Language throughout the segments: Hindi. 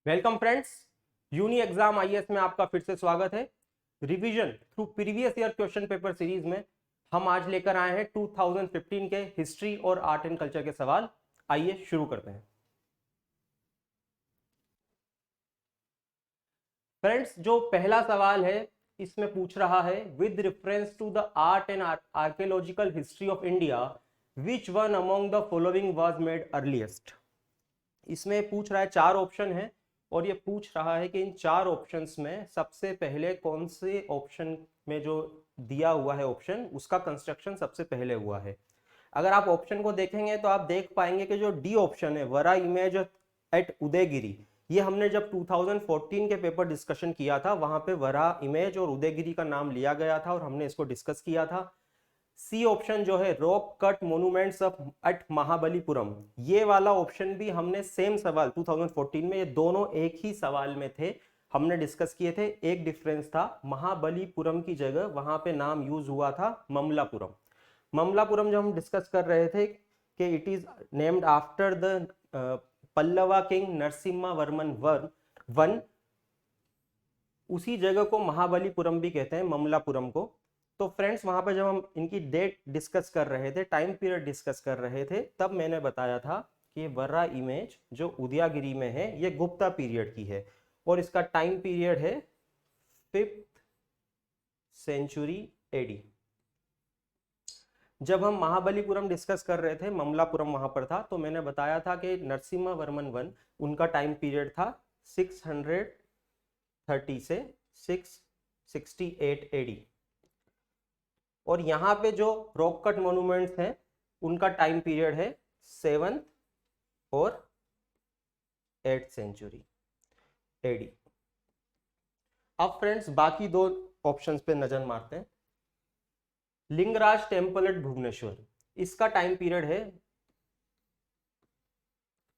Welcome friends, uni exam IAS में आपका फिर से स्वागत है। Revision through previous year question paper series में हम आज लेकर आए हैं 2015 के हिस्ट्री और आर्ट एंड कल्चर के सवाल। आइए शुरू करते हैं। फ्रेंड्स, जो पहला सवाल है इसमें पूछ रहा है with reference to the art and archaeological history of India which one among the following was made earliest. इसमें पूछ रहा है, चार ऑप्शन है और ये पूछ रहा है कि इन चार ऑप्शंस में सबसे पहले कौन से ऑप्शन में जो दिया हुआ है ऑप्शन उसका कंस्ट्रक्शन सबसे पहले हुआ है। अगर आप ऑप्शन को देखेंगे तो आप देख पाएंगे कि जो डी ऑप्शन है वरा इमेज एट उदयगिरी, ये हमने जब 2014 के पेपर डिस्कशन किया था वहां पे वरा इमेज और उदयगिरी का नाम लिया गया था और हमने इसको डिस्कस किया था। सी ऑप्शन जो है rock cut monuments of at Mahabalipuram, ये वाला ऑप्शन भी हमने सेम सवाल 2014 में, ये दोनों एक ही सवाल में थे, हमने डिस्कस किए थे। एक डिफरेंस था, महाबलीपुरम की जगह वहां पे नाम यूज हुआ था ममलापुरम। ममलापुरम जो हम डिस्कस कर रहे थे कि it is named after the Pallava king Narasimha Varman one, उसी जगह को महाबलीपुरम भी कहते हैं, ममलापुरम को। तो फ्रेंड्स, वहां पर जब हम इनकी डेट डिस्कस कर रहे थे, टाइम पीरियड डिस्कस कर रहे थे, तब मैंने बताया था कि वर्रा इमेज जो उदयगिरी में है ये गुप्ता पीरियड की है और इसका टाइम पीरियड है 5th सेंचुरी एडी। जब हम महाबलीपुरम डिस्कस कर रहे थे, ममलापुरम वहां पर था, तो मैंने बताया था कि नरसिम्हा वर्मन वन, उनका टाइम पीरियड था 630 से 668 एडी। और यहाँ पे जो रॉक कट मोन्यूमेंट्स हैं उनका टाइम पीरियड है 7th और 8th सेंचुरी एडी। अब फ्रेंड्स, बाकी दो ऑप्शंस पे नजर मारते हैं। लिंगराज टेम्पल एट भुवनेश्वर, इसका टाइम पीरियड है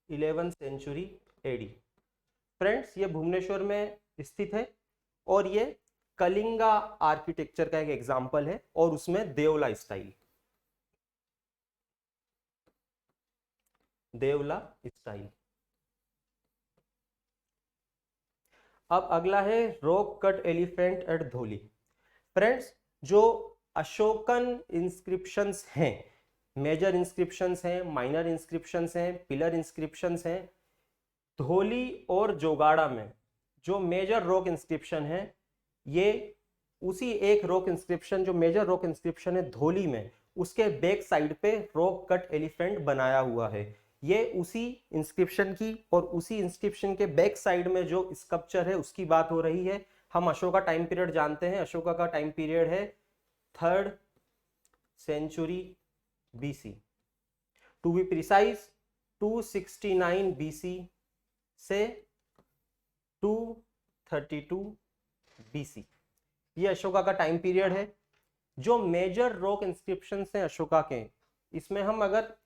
11th सेंचुरी एडी। फ्रेंड्स, ये भुवनेश्वर में स्थित है और ये कलिंगा आर्किटेक्चर का एक एग्जाम्पल है और उसमें देवला स्टाइल, देवला स्टाइल। अब अगला है rock cut elephant at Dhauli. Friends, जो अशोकन इंस्क्रिप्शंस हैं, मेजर इंस्क्रिप्शंस हैं, माइनर इंस्क्रिप्शंस हैं, पिलर इंस्क्रिप्शंस हैं, धौली और जोगाड़ा में जो मेजर रॉक इंस्क्रिप्शन है, ये उसी एक रॉक इंस्क्रिप्शन, जो मेजर रॉक इंस्क्रिप्शन है धौली में, उसके बैक साइड पे रॉक कट एलिफेंट बनाया हुआ है। ये उसी इंस्क्रिप्शन की और उसी इंस्क्रिप्शन के बैक साइड में जो स्कल्पचर है उसकी बात हो रही है। हम अशोका टाइम पीरियड जानते हैं, अशोका का टाइम पीरियड है 3rd century BC, to be precise 269 BC से 232 बीसी। ये अशोका का टाइम पीरियड है। जो मेजर रॉक इंस्क्रिप्शन हैं अशोका के, इसमें हम अगर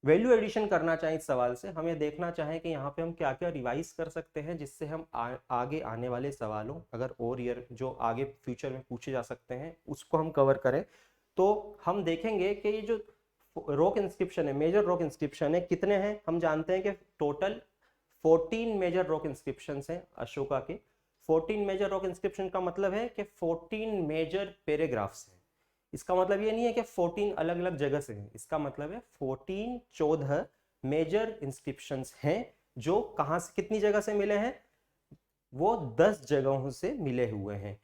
वैल्यू एडिशन करना चाहें इस सवाल से, हम ये देखना चाहें कि यहाँ पे हम क्या क्या रिवाइज कर सकते हैं जिससे हम आगे आने वाले सवालों, अगर और ईयर जो आगे फ्यूचर में पूछे जा सकते हैं उसको हम कवर करें, तो हम देखेंगे कि ये जो रॉक इंस्क्रिप्शन है, मेजर रॉक इंस्क्रिप्शन है, कितने हैं। हम जानते हैं कि टोटल 14 मेजर रॉक इंस्क्रिप्शन हैं अशोका के। 14 मेजर रॉक इंस्क्रिप्शन का मतलब है कि 14 मेजर पैराग्राफ्स हैं। इसका मतलब ये नहीं है कि 14 अलग अलग जगह से हैं, इसका मतलब है 14 मेजर इंस्क्रिप्शंस हैं जो कहां से, कितनी जगह से मिले हैं, वो 10 जगहों से मिले हुए हैं।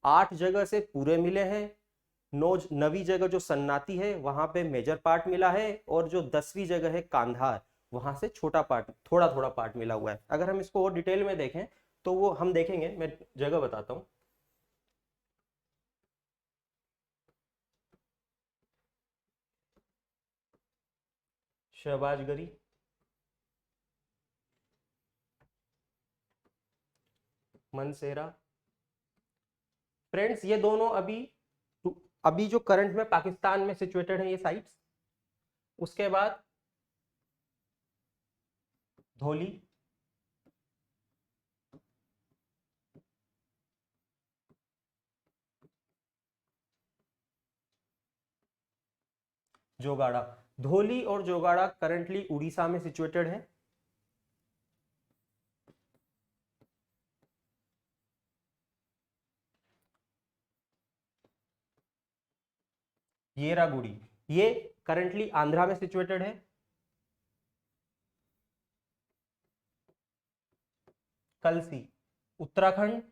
8 जगह से पूरे मिले हैं, 9वीं जगह जो सन्नाती है वहां पे मेजर पार्ट मिला है, और जो 10वीं जगह है कांधार, वहां से छोटा पार्ट, थोड़ा थोड़ा पार्ट मिला हुआ है। अगर हम इसको और डिटेल में देखें तो वो हम देखेंगे, मैं जगह बताता हूं। शहबाजगरी, मनसेरा। फ्रेंड्स, ये दोनों अभी जो करंट में पाकिस्तान में सिचुएटेड है ये साइट्स। उसके बाद धौली, जोगाड़ा। धौली और जोगाड़ा करंटली उड़ीसा में सिचुएटेड है। येरागुड़ी, ये करंटली आंध्रा में सिचुएटेड है। कलसी उत्तराखंड।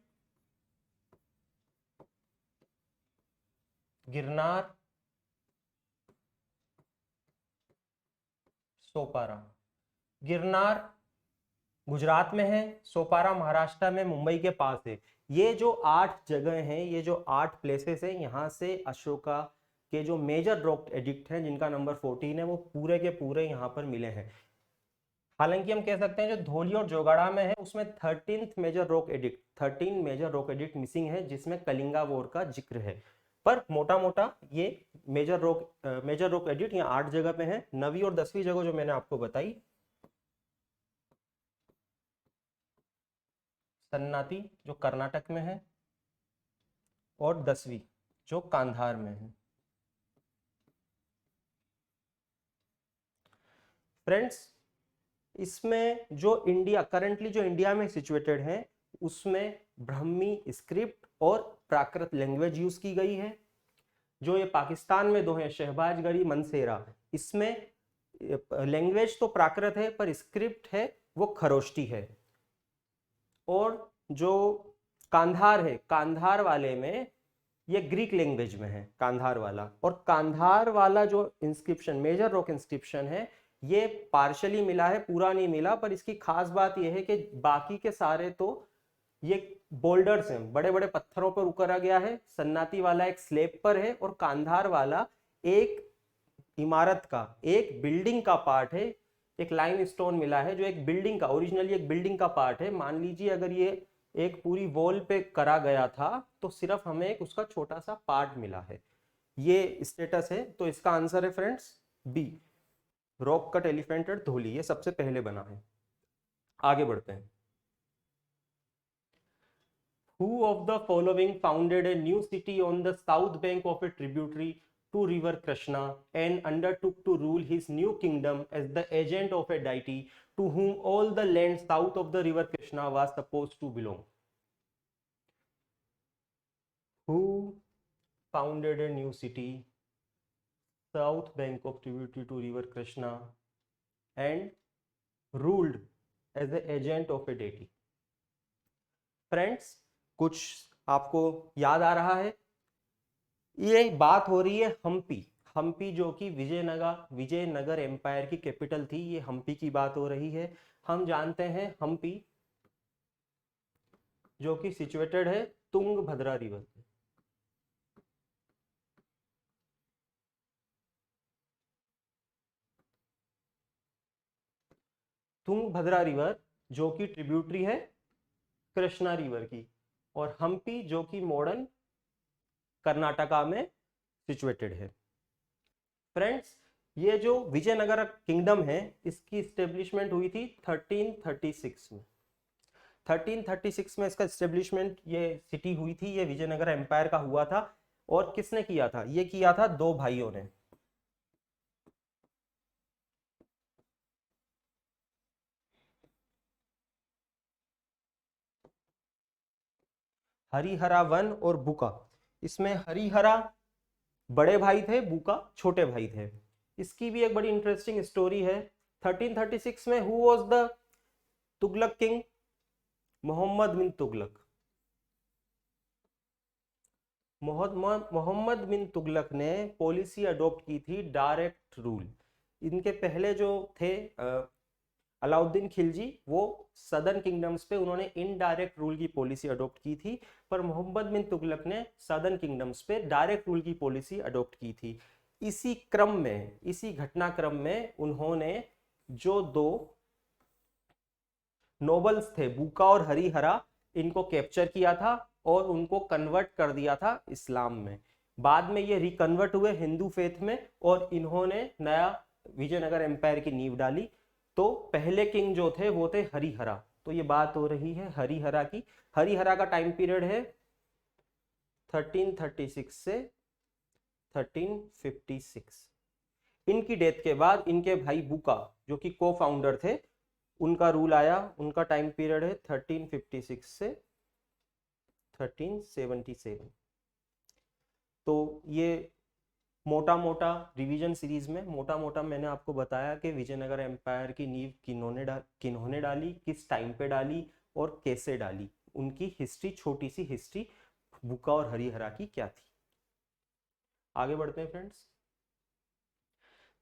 गिरनार सोपारा, गिरनार गुजरात में है, सोपारा महाराष्ट्र में मुंबई के पास है। ये जो 8 जगह हैं, ये जो 8 प्लेसेस हैं, यहाँ से अशोका के जो मेजर रॉक एडिक्ट हैं जिनका नंबर 14 है, वो पूरे के पूरे यहाँ पर मिले हैं। हालांकि हम कह सकते हैं जो धौली और जोगाड़ा में है उसमें 13 major rock edict 13 major rock edict missing है, जिसमें कलिंगा वॉर का जिक्र है। पर मोटा मोटा ये मेजर रॉक एडिक्ट यहाँ 8 जगह पे है। 9वीं और 10वीं जगह जो मैंने आपको बताई, सन्नाती जो कर्नाटक में है, और 10वीं जो कांधार में है। फ्रेंड्स, इसमें जो इंडिया करंटली जो इंडिया में सिचुएटेड है उसमें ब्राह्मी स्क्रिप्ट और प्राकृत लैंग्वेज यूज की गई है। जो ये पाकिस्तान में 2 है, शहबाजगढ़ी मनसेरा, इसमें लैंग्वेज तो प्राकृत है पर स्क्रिप्ट है वो खरोष्टी है। और जो कांधार है, कांधार वाले में ये ग्रीक लैंग्वेज में है कांधार वाला। और कांधार वाला जो इंस्क्रिप्शन मेजर रॉक इंस्क्रिप्शन है ये पार्शली मिला है, पूरा नहीं मिला। पर इसकी खास बात यह है कि बाकी के सारे तो ये बोल्डर्स हैं, बड़े बड़े पत्थरों पर उकरा गया है। सन्नाती वाला एक स्लेब पर है और कांधार वाला एक इमारत का, एक बिल्डिंग का पार्ट है। एक लाइम स्टोन मिला है जो एक बिल्डिंग का, ओरिजिनली एक बिल्डिंग का पार्ट है। मान लीजिए अगर ये एक पूरी वॉल पे करा गया था तो सिर्फ हमें एक उसका छोटा सा पार्ट मिला है। ये स्टेटस है। तो इसका आंसर है friends B, rock cut elephant at Dhauli, ये सबसे पहले बना है। आगे बढ़ते हैं। Who of the following founded a new city on the south bank of a tributary to river Krishna and undertook to rule his new kingdom as the agent of a deity to whom all the land south of the river Krishna was supposed to belong? Who founded a new city south bank of tributary to river Krishna and ruled as the agent of a deity? Friends, कुछ आपको याद आ रहा है? ये बात हो रही है हम्पी। हम्पी जो कि विजयनगर एम्पायर की कैपिटल थी, ये हम्पी की बात हो रही है। हम जानते हैं हम्पी जो कि सिचुएटेड है तुंगभद्रा रिवर पे। तुंगभद्रा रिवर जो कि ट्रिब्यूटरी है कृष्णा रिवर की, और हम्पी जो कि मॉडर्न कर्नाटका में सिचुएटेड है। फ्रेंड्स, ये जो विजयनगर किंगडम है इसकी स्टेब्लिशमेंट हुई थी 1336 में। 1336 में इसका स्टेब्लिशमेंट, ये सिटी हुई थी, ये विजयनगर एम्पायर का हुआ था। और किसने किया था? ये किया था 2 भाइयों ने। हरिहरा वन और बुका। इसमें हरिहरा बड़े भाई थे, बुका छोटे भाई थे। इसकी भी एक बड़ी इंटरेस्टिंग स्टोरी है। 1336 में who was the Tughlaq king? Muhammad bin Tughlaq. Muhammad bin Tughlaq ने पॉलिसी अडॉप्ट की थी डायरेक्ट रूल। इनके पहले जो थे अलाउद्दीन खिलजी, वो सदर्न किंगडम्स पे उन्होंने इनडायरेक्ट रूल की पॉलिसी अडॉप्ट की थी। पर मोहम्मद बिन तुगलक ने सदर्न किंगडम्स पे डायरेक्ट रूल की पॉलिसी अडॉप्ट की थी। इसी क्रम में, इसी घटनाक्रम में उन्होंने जो 2 नोबल्स थे बुका और हरिहरा, इनको कैप्चर किया था और उनको कन्वर्ट कर दिया था इस्लाम में। बाद में ये रिकन्वर्ट हुए हिंदू फेथ में और इन्होंने नया विजयनगर एम्पायर की नींव डाली। तो पहले किंग जो थे वो थे हरिहरा। तो ये बात हो रही है हरिहरा की। हरिहरा का टाइम पीरियड है 1336 से 1356। इनकी डेथ के बाद इनके भाई बुका जो कि को फाउंडर थे, उनका रूल आया। उनका टाइम पीरियड है 1356 से 1377। तो ये मोटा मोटा रिवीजन सीरीज में मोटा मोटा मैंने आपको बताया कि विजयनगर एम्पायर की नींव किन्होंने डाली, किस टाइम पे डाली और कैसे डाली, उनकी हिस्ट्री, छोटी सी हिस्ट्री बुका और हरिहरा की क्या थी। आगे बढ़ते हैं friends.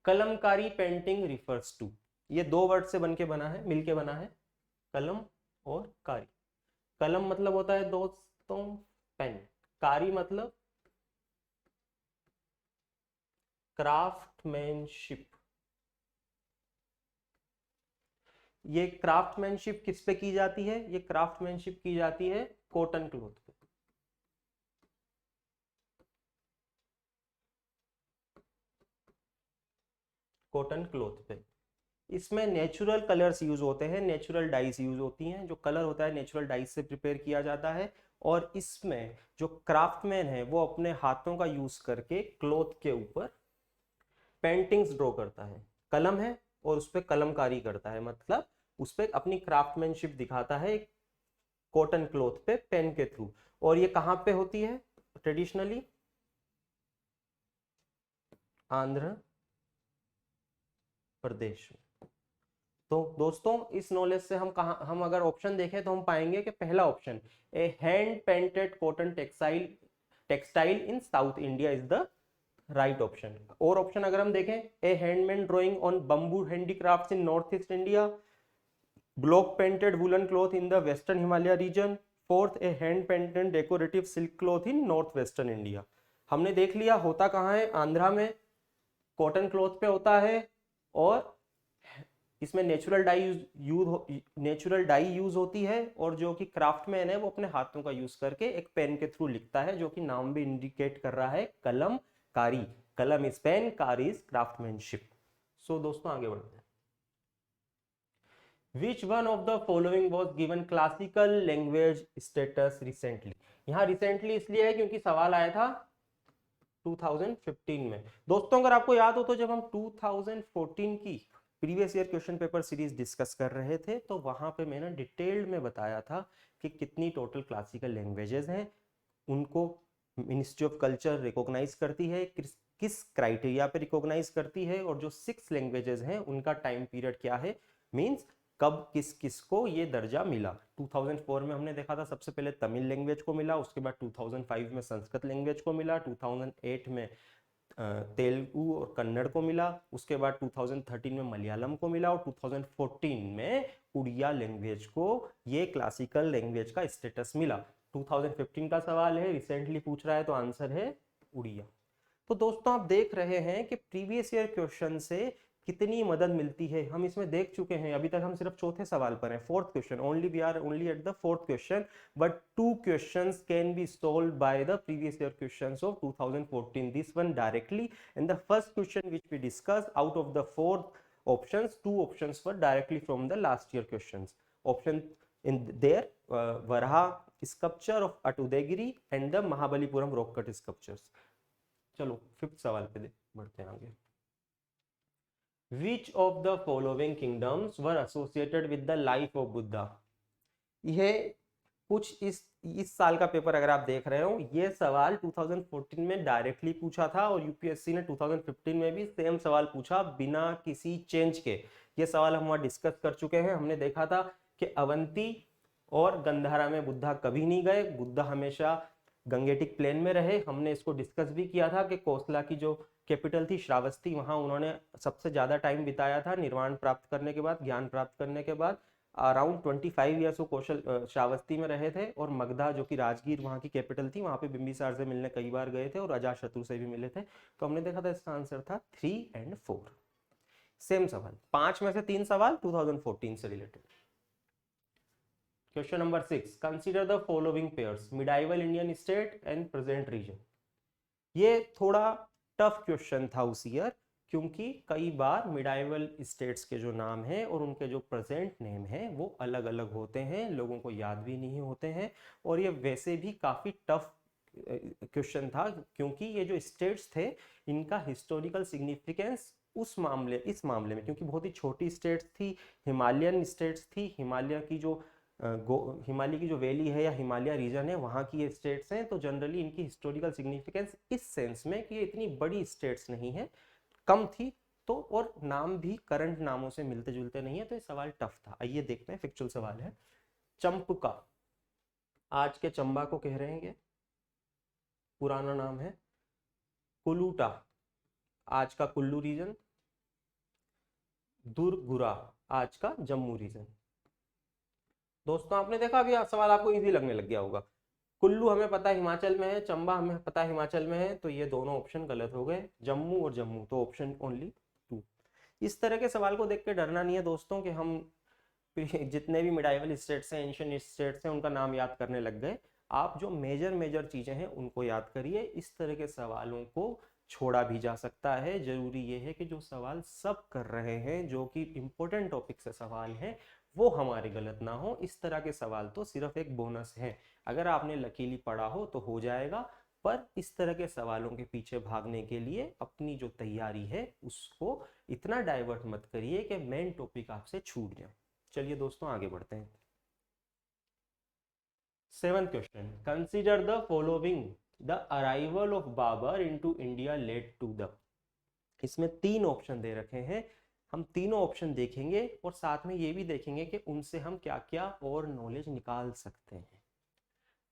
Kalamkari painting refers to, ये दो वर्ड से बना है, मिलके बना है, कलम और कारी। कलम मतलब होता है दोस्तों पेन, कारी मतलब क्राफ्टमैनशिप। ये क्राफ्टमैनशिप किस पे की जाती है? ये क्राफ्टमैनशिप की जाती है कॉटन क्लॉथ पे। कॉटन क्लॉथ पे इसमें नेचुरल कलर्स यूज होते हैं, नेचुरल डाइस यूज होती हैं, जो कलर होता है नेचुरल डाइस से प्रिपेयर किया जाता है। और इसमें जो क्राफ्टमैन है वो अपने हाथों का यूज करके क्लॉथ के ऊपर पेंटिंग्स ड्रॉ करता है, कलम है और उस पर कलमकारी करता है, मतलब उस पर अपनी क्राफ्टमैनशिप दिखाता है कॉटन क्लॉथ पे पेन के थ्रू। और ये कहाँ पे होती है ट्रेडिशनली? आंध्र प्रदेश में। तो दोस्तों इस नॉलेज से हम अगर ऑप्शन देखें तो हम पाएंगे कि पहला option, a hand painted cotton textile in south India is the right option. और ऑप्शन अगर हम देखें, a handmade drawing on bamboo handicrafts in north east India, block painted woollen cloth in the western Himalaya region, fourth a hand painted decorative silk cloth in north western India. हमने देख लिया होता कहाँ है, आंध्रा में कॉटन क्लॉथ पे होता है, और इसमें नेचुरल डाई यूज होती है, और जो कि क्राफ्टमैन है वो अपने हाथों का यूज करके एक पेन के थ्रू लिखता है, जो कि नाम भी इंडिकेट कर रहा है कलम कारी। कलम इज पेन, कारी इज क्राफ्टमैनशिप। सो दोस्तों आगे बढ़ते हैं। Which one of the following was given classical language status recently? यहाँ रिसेंटली इसलिए है क्योंकि सवाल आया था 2015 में। दोस्तों अगर आपको याद हो तो जब हम 2014 की previous year question paper series discuss कर रहे थे तो वहां पे मैंने डिटेल्ड में बताया था कि कितनी टोटल क्लासिकल लैंग्वेजेस हैं, उनको मिनिस्ट्री ऑफ कल्चर रिकॉग्नाइज करती है, किस क्राइटेरिया पे रिकॉग्नाइज करती है, और जो 6 लैंग्वेजेस हैं उनका टाइम पीरियड क्या है, मींस कब किस किस को ये दर्जा मिला। 2004 में हमने देखा था सबसे पहले तमिल लैंग्वेज को मिला, उसके बाद 2005 में संस्कृत लैंग्वेज को मिला, 2008 में तेलुगु और कन्नड़ को मिला, उसके बाद 2013 में मलयालम को मिला, और 2014 में उड़िया लैंग्वेज को ये क्लासिकल लैंग्वेज का स्टेटस मिला। 2015 का सवाल है, रिसेंटली पूछ रहा है, तो आंसर है उड़िया। तो दोस्तों आप देख रहे हैं कि प्रीवियस ईयर क्वेश्चन से कितनी मदद मिलती है, हम इसमें देख चुके हैं। अभी तक हम सिर्फ चौथे सवाल पर हैं, fourth question, we are only at the fourth question, but 2 questions can be solved by the previous year questions of 2014, this one directly, and the first question which we discussed, out of the 4 options, 2 options were directly from the last year questions. Option in there, Varaha sculpture of Atudagiri and the Mahabalipuram rock cut sculptures. चलो 5th सवाल पे बढ़ते हैं आगे। Which of the following kingdoms were associated with the life of Buddha? यह कुछ इस साल का पेपर अगर आप देख रहे हो, ये सवाल 2014 में डायरेक्टली पूछा था, और यूपीएससी ने 2015 में भी सेम सवाल पूछा बिना किसी चेंज के। ये सवाल हम वहां डिस्कस कर चुके हैं। हमने देखा था कि अवंती और गंधारा में बुद्धा कभी नहीं गए, बुद्धा हमेशा गंगेटिक प्लेन में रहे। हमने इसको डिस्कस भी किया था कि कोसला की जो कैपिटल थी श्रावस्ती, वहां उन्होंने सबसे ज्यादा टाइम बिताया था निर्वाण प्राप्त करने के बाद, ज्ञान प्राप्त करने के बाद। अराउंड 25 ईयर्स वो कौशल श्रावस्ती में रहे थे, और मगधा जो कि राजगीर वहां की कैपिटल थी, वहां पे बिंबिसार से मिलने कई बार गए थे, और अजातशत्रु से भी मिले थे। तो हमने देखा था इसका आंसर था 3 और 4। सेम सवाल, 5 में से 3 सवाल 2014 से related. Question number 6, consider the following pairs, medieval Indian state and present reason. ये थोड़ा टफ क्वेश्चन था उस ईयर, क्योंकि कई बार मिडाइवल स्टेट्स के जो नाम हैं और उनके जो प्रेजेंट नेम हैं वो अलग अलग होते हैं, लोगों को याद भी नहीं होते हैं। और ये वैसे भी काफ़ी टफ क्वेश्चन था, क्योंकि ये जो स्टेट्स थे इनका हिस्टोरिकल सिग्निफिकेंस इस मामले में, क्योंकि बहुत ही छोटी स्टेट्स थी, हिमालयन स्टेट्स थी, हिमालय की जो हिमालय की जो वैली है या हिमालय रीजन है वहाँ की ये स्टेट्स हैं, तो जनरली इनकी हिस्टोरिकल सिग्निफिकेंस इस सेंस में कि ये इतनी बड़ी स्टेट्स नहीं है, कम थी, तो और नाम भी करंट नामों से मिलते जुलते नहीं है, तो ये सवाल टफ था। आइए देखते हैं, फिक्चुअल सवाल है। चंपका आज के चंबा को कह रहे हैं, ये पुराना नाम है। कुलूटा आज का कुल्लू रीजन। दुर्गुरा आज का जम्मू रीजन। दोस्तों आपने देखा अभी सवाल आपको इजी लगने लग गया होगा। कुल्लू हमें पता है हिमाचल में है, चंबा हमें पता है हिमाचल में है, तो ये दोनों ऑप्शन गलत हो गए। जम्मू और जम्मू, तो ऑप्शन ओनली 2। इस तरह के सवाल को देख के डरना नहीं है दोस्तों कि हम जितने भी मिडाइवल स्टेट्स हैं, एंशियंट स्टेट्स हैं, उनका नाम याद करने लग गए। आप जो मेजर मेजर चीजें हैं उनको याद करिए। इस तरह के सवालों को छोड़ा भी जा सकता है। जरूरी ये है कि जो सवाल सब कर रहे हैं, जो कि इंपॉर्टेंट टॉपिक से सवाल हैं, वो हमारे गलत ना हो। इस तरह के सवाल तो सिर्फ एक बोनस है। अगर आपने लकीली पढ़ा हो तो हो जाएगा, पर इस तरह के सवालों के पीछे भागने के लिए अपनी जो तैयारी है उसको इतना डाइवर्ट मत करिए कि मेन टॉपिक आपसे छूट जाए। चलिए दोस्तों आगे बढ़ते हैं। 7th question, consider the following the arrival of Babar into India led to the. इसमें 3 ऑप्शन दे रखे हैं। हम तीनों ऑप्शन देखेंगे और साथ में ये भी देखेंगे कि उनसे हम क्या क्या और नॉलेज निकाल सकते हैं।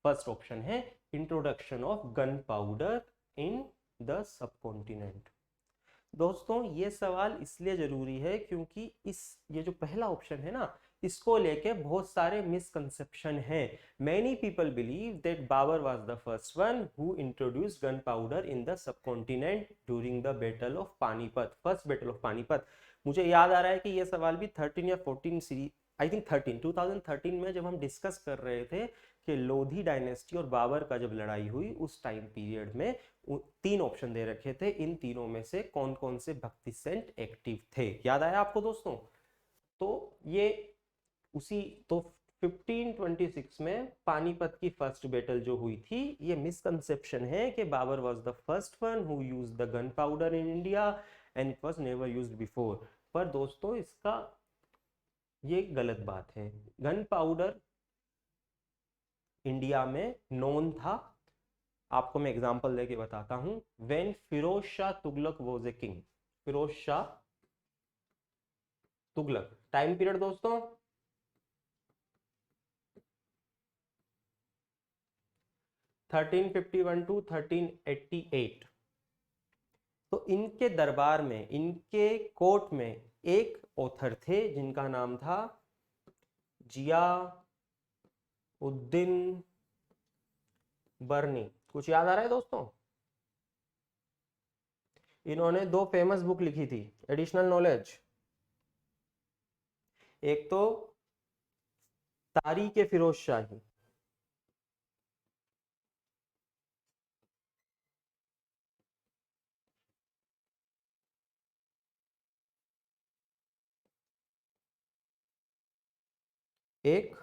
फर्स्ट ऑप्शन है introduction of gun powder in the subcontinent. दोस्तों ये सवाल इसलिए जरूरी है क्योंकि ये जो पहला ऑप्शन है ना, इसको लेके बहुत सारे मिसकंसेप्शन हैं। Many people believe that Babur was the first one who introduced gunpowder in the subcontinent during the battle of Panipat, first battle of Panipat. मुझे याद आ रहा है कि ये सवाल भी 13 या 14 सीरीज, आई थिंक 2013 में जब हम डिस्कस कर रहे थे कि लोधी डायनेस्टी और बाबर का जब लड़ाई हुई उस टाइम पीरियड में 3 ऑप्शन दे रखे थे। इन तीनों में से कौन कौन से भक्ति सेंट एक्टिव थे, याद आया आपको दोस्तों? तो ये उसी तो 1526 में पानीपत की फर्स्ट बैटल जो हुई थी, ये मिसकंसेप्शन है कि Babur was the first one who used the gunpowder in India and it was never used before. पर दोस्तों इसका ये गलत बात है। गन पाउडर इंडिया में नोन था। आपको मैं एग्जांपल देके बताता हूं। When Firoz Shah Tughlaq was a king, Firoz Shah Tughlaq, time period दोस्तों 1351 टू 1388। तो इनके दरबार में, इनके कोर्ट में एक ऑथर थे जिनका नाम था जिया उद्दीन बर्नी। कुछ याद आ रहा है दोस्तों? इन्होंने 2 फेमस बुक लिखी थी एडिशनल नॉलेज। एक तो तारीख फिरोज शाही, एक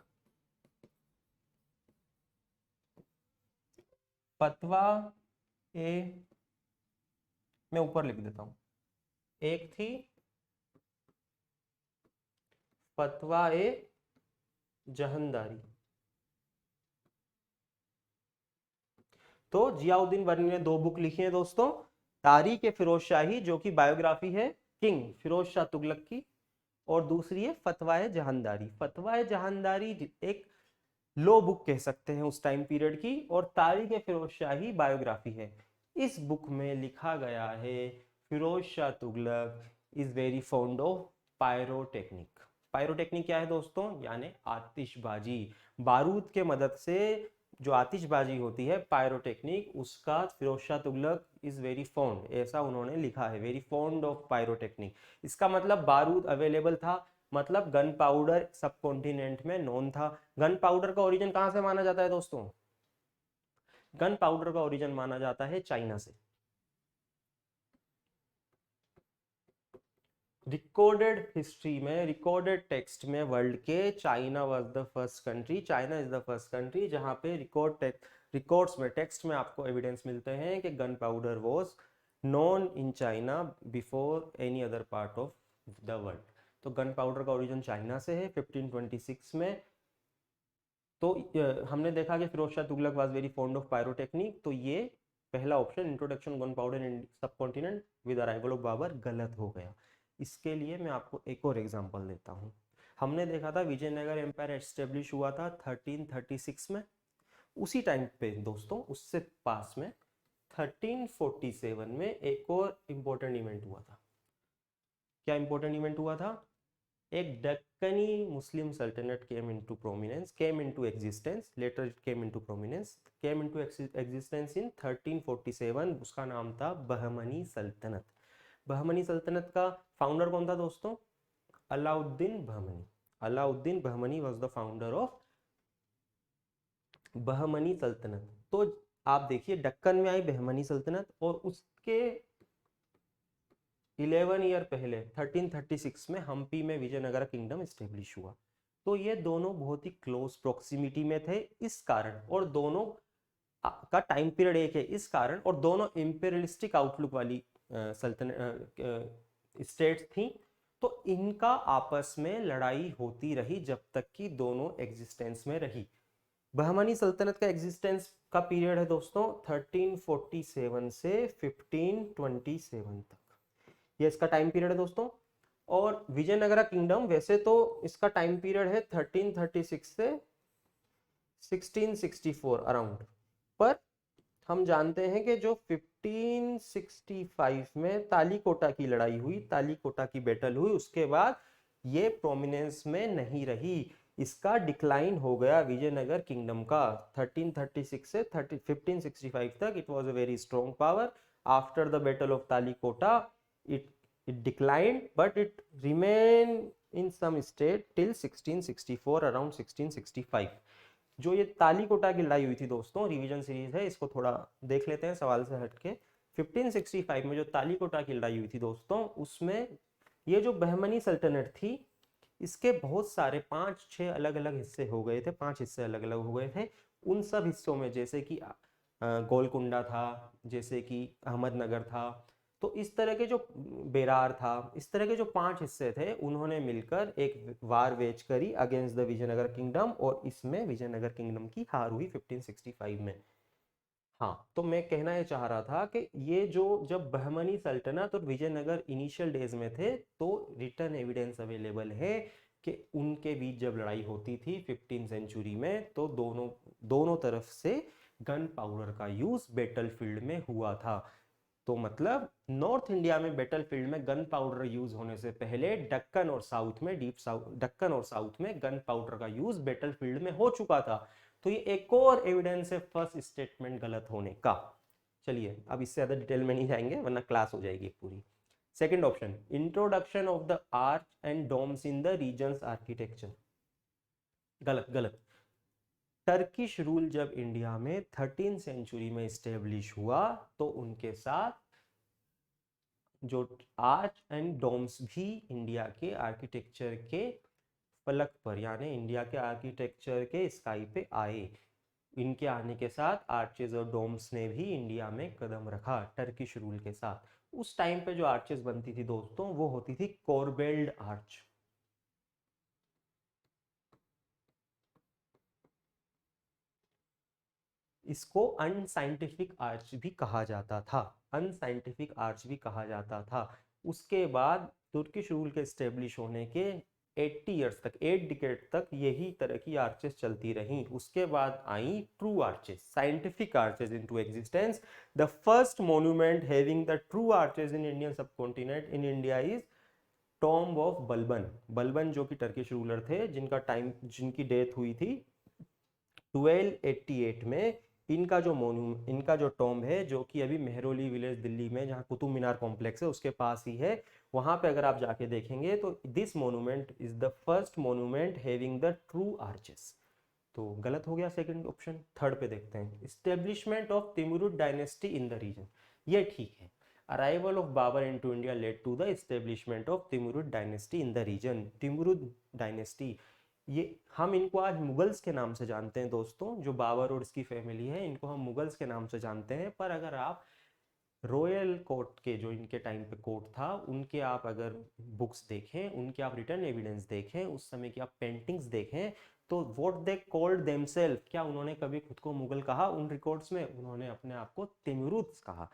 फतवा ए, मैं ऊपर लिख देता हूं, एक थी फतवा ए जहंदारी। तो जियाउद्दीन वर्नी ने 2 बुक लिखी है दोस्तों। तारीख फिरोज शाही जो कि बायोग्राफी है किंग फिरोज शाह तुगलक की, और दूसरी है फतवाए जहांदारी। फतवाए जहांदारी एक लो बुक कह सकते हैं उस टाइम पीरियड की, और तारीख फिरोज शाही बायोग्राफी है। इस बुक में लिखा गया है Firoz Shah Tughlaq is very fond of pyrotechnic. Pyrotechnic क्या है दोस्तों? यानी आतिशबाजी, बारूद के मदद से जो आतिशबाजी होती है पायरोटेक्निक, उसका Firoz Shah Tughlaq is very fond, ऐसा उन्होंने लिखा है, वेरी फॉन्ड ऑफ पायरोटेक्निक। इसका मतलब बारूद अवेलेबल था, मतलब गन पाउडर सब कॉन्टिनेंट में नोन था। गन पाउडर का ओरिजिन कहां से माना जाता है दोस्तों? गन पाउडर का ओरिजिन माना जाता है चाइना से। रिकॉर्डेड हिस्ट्री में, रिकॉर्डेड टेक्स्ट में वर्ल्ड के China was the first country, China is the first country जहां पे रिकॉर्ड्स में, टेक्स्ट में आपको एविडेंस मिलते हैं कि gunpowder was known in China before any other part of the world. तो गन पाउडर का ओरिजिन चाइना से है 1526 में। तो हमने देखा कि Firoz Shah Tughlaq was very fond of pyrotechnic, तो ये पहला option introduction gunpowder in subcontinent with arrival of Babur गलत हो गया। इसके लिए मैं आपको एक और एग्जांपल देता हूँ। हमने देखा था विजयनगर एम्पायर एस्टेब्लिश हुआ था 1336 में। उसी टाइम पे दोस्तों उससे पास में 1347 में एक और इम्पोर्टेंट इवेंट हुआ था। क्या इम्पोर्टेंट इवेंट हुआ था? एक डक्कनी मुस्लिम सल्तनत came into existence, later it came into prominence, came into existence in 1347। उसका नाम था बहमनी सल्तनत। बहमनी सल्तनत का फाउंडर कौन था दोस्तों? Alauddin Bahmani. Alauddin Bahmani was the founder of Bahmani सल्तनत। तो आप देखिए दक्कन में आई बहमनी सल्तनत और उसके 11 ईयर पहले 1336 में हम्पी में विजयनगर किंगडम एस्टेब्लिश हुआ। तो ये दोनों बहुत ही क्लोज प्रोक्सिमिटी में थे इस कारण, और दोनों का टाइम पीरियड एक है इस कारण, और दोनों इंपीरियलिस्टिक आउटलुक वाली सल्तनत स्टेट्स थी। तो इनका आपस में लड़ाई होती रही जब तक कि दोनों एग्जिस्टेंस में रही। बहमनी सल्तनत का एग्जिस्टेंस का पीरियड है दोस्तों 1347 से 1527 तक, ये इसका टाइम पीरियड है दोस्तों। और विजयनगरा किंगडम वैसे तो इसका टाइम पीरियड है 1336 से 1664 अराउंड, पर हम जानते हैं कि जो 1565 में तालीकोटा की लड़ाई हुई, तालीकोटा की बैटल हुई, उसके बाद ये प्रोमिनेंस में नहीं रही, इसका डिक्लाइन हो गया विजयनगर किंगडम का। 1336 से 1565 तक it was a very strong power. After the battle of Talikota it declined, but it remained in some state till 1664, around 1665। जो ये तालीकोटा की लड़ाई हुई थी दोस्तों, रिवीजन सीरीज है, इसको थोड़ा देख लेते हैं सवाल से हटके। 1565 में जो तालीकोटा की लड़ाई हुई थी दोस्तों, उसमें ये जो बहमनी सल्तनत थी इसके बहुत सारे 5-6 अलग अलग हिस्से हो गए थे, 5 हिस्से अलग अलग हो गए थे। उन सब हिस्सों में जैसे कि गोलकुंडा था, जैसे कि अहमदनगर था, तो इस तरह के जो बेरार था, इस तरह के जो 5 हिस्से थे, उन्होंने मिलकर एक वार वेज करी अगेंस्ट द विजयनगर किंगडम, और इसमें विजयनगर किंगडम की हार हुई 1565 में। हाँ, तो मैं कहना ये चाह रहा था कि ये जो जब बहमनी सल्तनत और विजयनगर इनिशियल डेज में थे, तो रिटर्न एविडेंस अवेलेबल है कि उनके बीच जब लड़ाई होती थी 15 सेंचुरी में, तो दोनों तरफ से गन पाउडर का यूज बैटलफील्ड में हुआ था। तो मतलब नॉर्थ इंडिया में बैटलफील्ड में गन पाउडर यूज होने से पहले दक्कन और साउथ में दक्कन और साउथ में गन पाउडर का यूज बैटलफील्ड में हो चुका था। तो ये एक और एविडेंस है फर्स्ट स्टेटमेंट गलत होने का। चलिए अब इससे ज्यादा डिटेल में नहीं जाएंगे वरना क्लास हो जाएगी पूरी। Second option, introduction of the arch and domes in the regions architecture. गलत गलत। टर्किश रूल जब इंडिया में 13 सेंचुरी में स्टेब्लिश हुआ, तो उनके साथ जो आर्च एंड डोम्स भी इंडिया के आर्किटेक्चर के फलक पर, यानी इंडिया के आर्किटेक्चर के स्काई पे आए। इनके आने के साथ आर्चेज और डोम्स ने भी इंडिया में कदम रखा टर्किश रूल के साथ। उस टाइम पे जो आर्चेज बनती थी दोस्तों, वो होती थी कोरबेल्ड आर्च। इसको अनसाइंटिफिक आर्च भी कहा जाता था, अनसाइंटिफिक आर्च भी कहा जाता था। उसके बाद तुर्किश रूल के स्टेब्लिश होने के 80 ईयर्स तक, 8 डिकेड तक यही तरह की आर्चेस चलती रहीं। उसके बाद आई true arches, scientific arches into existence. The first monument having the true arches in Indian subcontinent in India is tomb of Balban. Balban जो कि टर्किश रूलर थे, जिनकी डेथ हुई थी 1288 में। इनका जो टॉम्ब है, जो कि अभी मेहरौली विलेज दिल्ली में, जहाँ कुतुब मीनार कॉम्प्लेक्स है उसके पास ही है, वहां पे अगर आप जाके देखेंगे तो this monument is the first monument having the true arches. तो गलत हो गया सेकंड ऑप्शन। थर्ड पे देखते हैं, establishment of Timurid dynasty in the region. ये ठीक है, arrival of Babar into India led to the establishment of Timurid dynasty in the region. Timurid dynasty, ये हम इनको आज मुगल्स के नाम से जानते हैं दोस्तों, जो बाबर और इसकी फैमिली है, इनको हम मुगल्स के नाम से जानते हैं। पर अगर आप रॉयल कोर्ट के, जो इनके टाइम पे कोर्ट था, उनके आप अगर बुक्स देखें, उनके आप रिटर्न एविडेंस देखें, उस समय की आप पेंटिंग्स देखें, तो व्हाट दे कॉल्ड देमसेल्फ, क्या उन्होंने कभी खुद को मुगल कहा? उन रिकॉर्ड्स में उन्होंने अपने आप को तिमुरुद्स कहा।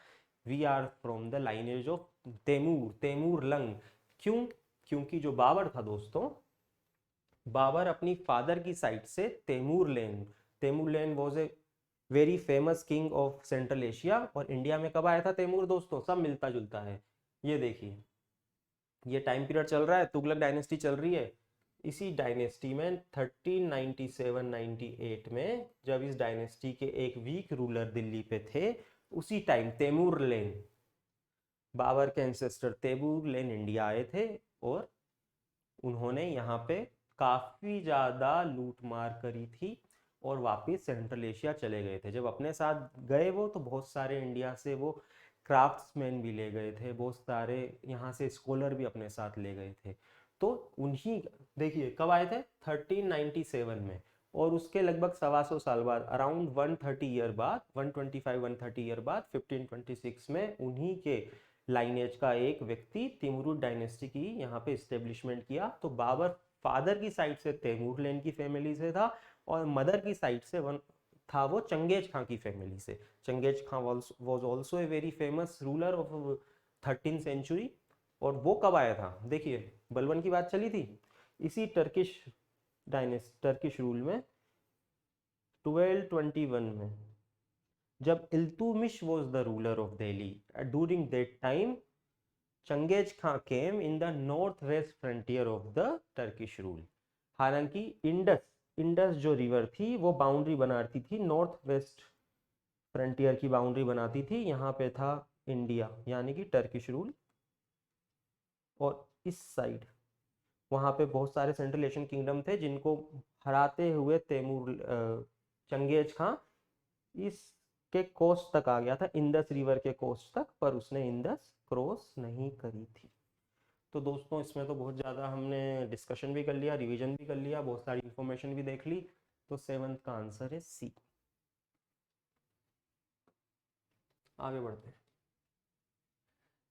We are from the lineage of Timur, Timur Lang. क्यों? क्योंकि जो बाबर था दोस्तों, बाबर अपनी फादर की साइड से Timur Lane was a very famous king of central Asia. और इंडिया में कब आया था तैमूर दोस्तों? सब मिलता जुलता है। ये देखिए, ये टाइम पीरियड चल रहा है, तुगलक डायनेस्टी चल रही है। इसी डायनेस्टी में 1397-98 में जब इस डायनेस्टी के एक वीक रूलर दिल्ली पे थे, उसी टाइम तैमूर लेन, बाबर के एंसेस्टर तैमूर लेन इंडिया आए थे और उन्होंने यहाँ पे काफ़ी ज़्यादा लूट मार करी थी और वापस सेंट्रल एशिया चले गए थे। जब अपने साथ गए वो, तो बहुत सारे इंडिया से वो क्राफ्ट्समैन भी ले गए थे, बहुत सारे यहाँ से स्कॉलर भी अपने साथ ले गए थे। तो उन्हीं, देखिए कब आए थे? 1397 में। और उसके लगभग 125 साल बाद, अराउंड 130 ईयर बाद, 125-130 ईयर बाद 1526 में उन्हीं के लाइनेज का एक व्यक्ति तिमुरुद डायनेस्टी की यहाँ पे इस्टेब्लिशमेंट किया। तो बाबर फादर की साइड से तैमूर लेन की फैमिली से था और मदर की साइड से था वो चंगेज खां की फैमिली से। Genghis Khan was also a very famous ruler of 13th century. और वो कब आया था? देखिए, बलबन की बात चली थी, इसी टर्किश रूल में 1221 में, जब Iltutmish was the ruler of Delhi. During that time Genghis Khan came in the north west frontier of the Turkish rule. हालांकि इंडस जो रिवर थी वो बाउंड्री बनाती थी, नॉर्थ वेस्ट फ्रंटियर की बाउंड्री बनाती थी। यहाँ पे था इंडिया यानी कि टर्किश रूल, और इस साइड वहाँ पे बहुत सारे सेंट्रल एशियन किंगडम थे जिनको हराते हुए चंगेज खां इसके कोस्ट तक आ गया था, इंडस रिवर के कोस्ट तक, पर उसने इंडस क्रॉस नहीं करी थी। तो दोस्तों, इसमें तो बहुत ज़्यादा हमने डिस्कशन भी कर लिया, रिवीजन भी कर लिया, बहुत सारी इंफॉर्मेशन भी देख ली। तो 7th का आंसर है सी। आगे बढ़ते हैं।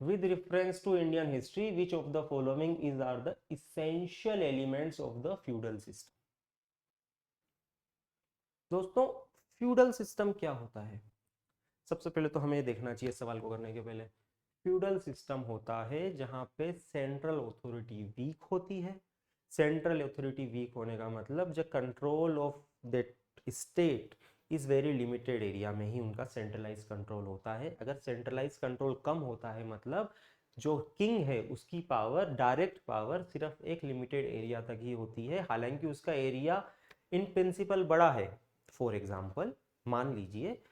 With reference to Indian history, which of the following are the essential elements of the feudal system? दोस्तों, फ्यूडल सिस्टम क्या होता है? सबसे पहले तो हमें देखना चाहिए सवाल को करने के पहले। फ्यूडल सिस्टम होता है जहां पे सेंट्रल अथॉरिटी वीक होती है। सेंट्रल अथॉरिटी वीक होने का मतलब जब control of that state is very limited area में ही उनका सेंट्रलाइज कंट्रोल होता है। अगर सेंट्रलाइज कंट्रोल कम होता है मतलब जो किंग है उसकी पावर, डायरेक्ट पावर सिर्फ एक लिमिटेड एरिया तक ही होती है, हालांकि उसका एरिया इन प्रिंसिपल बड़ा है। फॉर एग्जाम्पल, मान लीजिए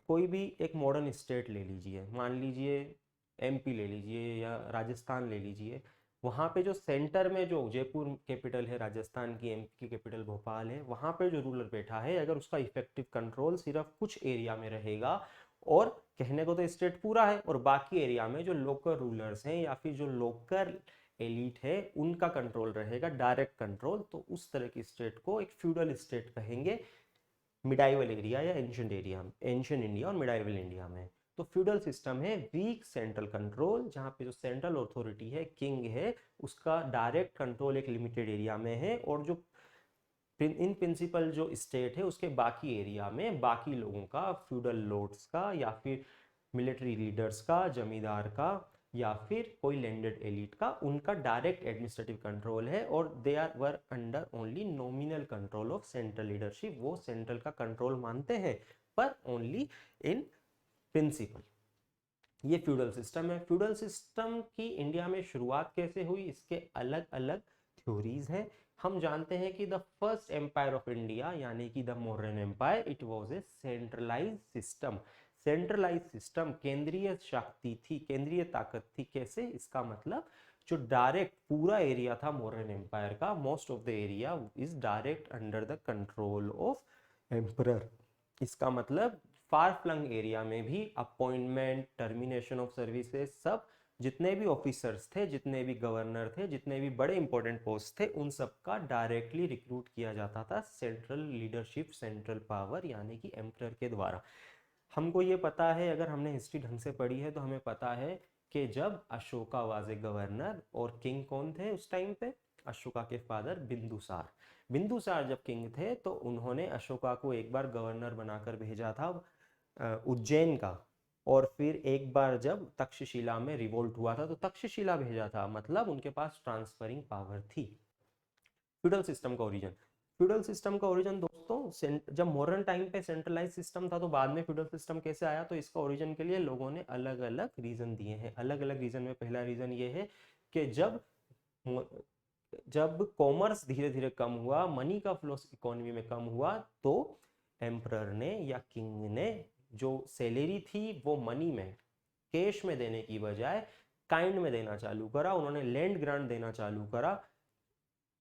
कोई भी एक मॉडर्न स्टेट ले लीजिए, मान लीजिए एमपी ले लीजिए या राजस्थान ले लीजिए। वहाँ पे जो सेंटर में, जो जयपुर कैपिटल है राजस्थान की, एमपी की कैपिटल भोपाल है, वहाँ पे जो रूलर बैठा है, अगर उसका इफेक्टिव कंट्रोल सिर्फ कुछ एरिया में रहेगा, और कहने को तो स्टेट पूरा है, और बाकी एरिया में जो लोकल रूलर्स हैं या फिर जो लोकल एलिट है उनका कंट्रोल रहेगा, डायरेक्ट कंट्रोल, तो उस तरह की स्टेट को एक फ्यूडल स्टेट कहेंगे। मिडाइवल एरिया या एंशिएंट एरिया, एंशिएंट इंडिया और मिडाइवल इंडिया में। तो फ्यूडल सिस्टम है वीक सेंट्रल कंट्रोल, जहाँ पे जो सेंट्रल अथॉरिटी है, किंग है, उसका डायरेक्ट कंट्रोल एक लिमिटेड एरिया में है, और जो इन प्रिंसिपल जो स्टेट है उसके बाकी एरिया में बाकी लोगों का, फ्यूडल लॉर्ड्स का या फिर मिलिट्री लीडर्स का, जमींदार का या फिर कोई लैंडेड एलिट का, उनका डायरेक्ट एडमिनिस्ट्रेटिव कंट्रोल है, और they are were under only nominal control of central leadership. वो सेंट्रल का कंट्रोल मानते हैं पर ओनली इन प्रिंसिपल। ये फ्यूडल सिस्टम है। फ्यूडल सिस्टम की इंडिया में शुरुआत कैसे हुई, इसके अलग अलग थ्योरीज हैं। हम जानते हैं कि the first empire of India यानी कि the Mauryan empire, it was a centralised system. Centralise system, केंद्रीय शक्ति थी, केंद्रीय ताकत थी। कैसे? इसका मतलब जो डायरेक्ट पूरा एरिया था मौर्यन एम्पायर का, most of the area is direct under the control of emperor. इसका मतलब फार फ्लंग एरिया में भी अपॉइंटमेंट, टर्मिनेशन ऑफ सर्विसेज, सब जितने भी ऑफिसर्स थे, जितने भी गवर्नर थे, जितने भी बड़े इंपॉर्टेंट पोस्ट थे, उन सब का डायरेक्टली रिक्रूट किया जाता था सेंट्रल लीडरशिप, सेंट्रल पावर यानी कि एम्परर के द्वारा। हमको ये पता है, अगर हमने हिस्ट्री ढंग से पढ़ी है तो हमें पता है कि जब अशोका वाज ए गवर्नर, और किंग कौन थे उस टाइम पे? अशोका के फादर बिंदुसार। बिंदुसार जब किंग थे तो उन्होंने अशोका को एक बार गवर्नर बनाकर भेजा था उज्जैन का, और फिर एक बार जब तक्षशिला में रिवोल्ट हुआ था तो तक्षशिला भेजा था, मतलब उनके पास ट्रांसफरिंग पावर थी। फ्यूडल सिस्टम का ओरिजिन, फ्यूडल सिस्टम का ओरिजिन दोस्तों जब मॉडर्न टाइम पे सेंट्रलाइज सिस्टम था तो बाद में फ्यूडल सिस्टम कैसे आया, तो इसका ओरिजिन के लिए लोगों ने अलग अलग रीजन दिए हैं। अलग अलग रीजन में पहला रीजन ये है कि जब कॉमर्स धीरे धीरे कम हुआ, मनी का फ्लो इकोनॉमी में कम हुआ, तो एम्परर ने या किंग ने जो सैलरी थी वो मनी में, कैश में देने की बजाय काइंड में देना चालू करा। उन्होंने लैंड ग्रांट देना चालू करा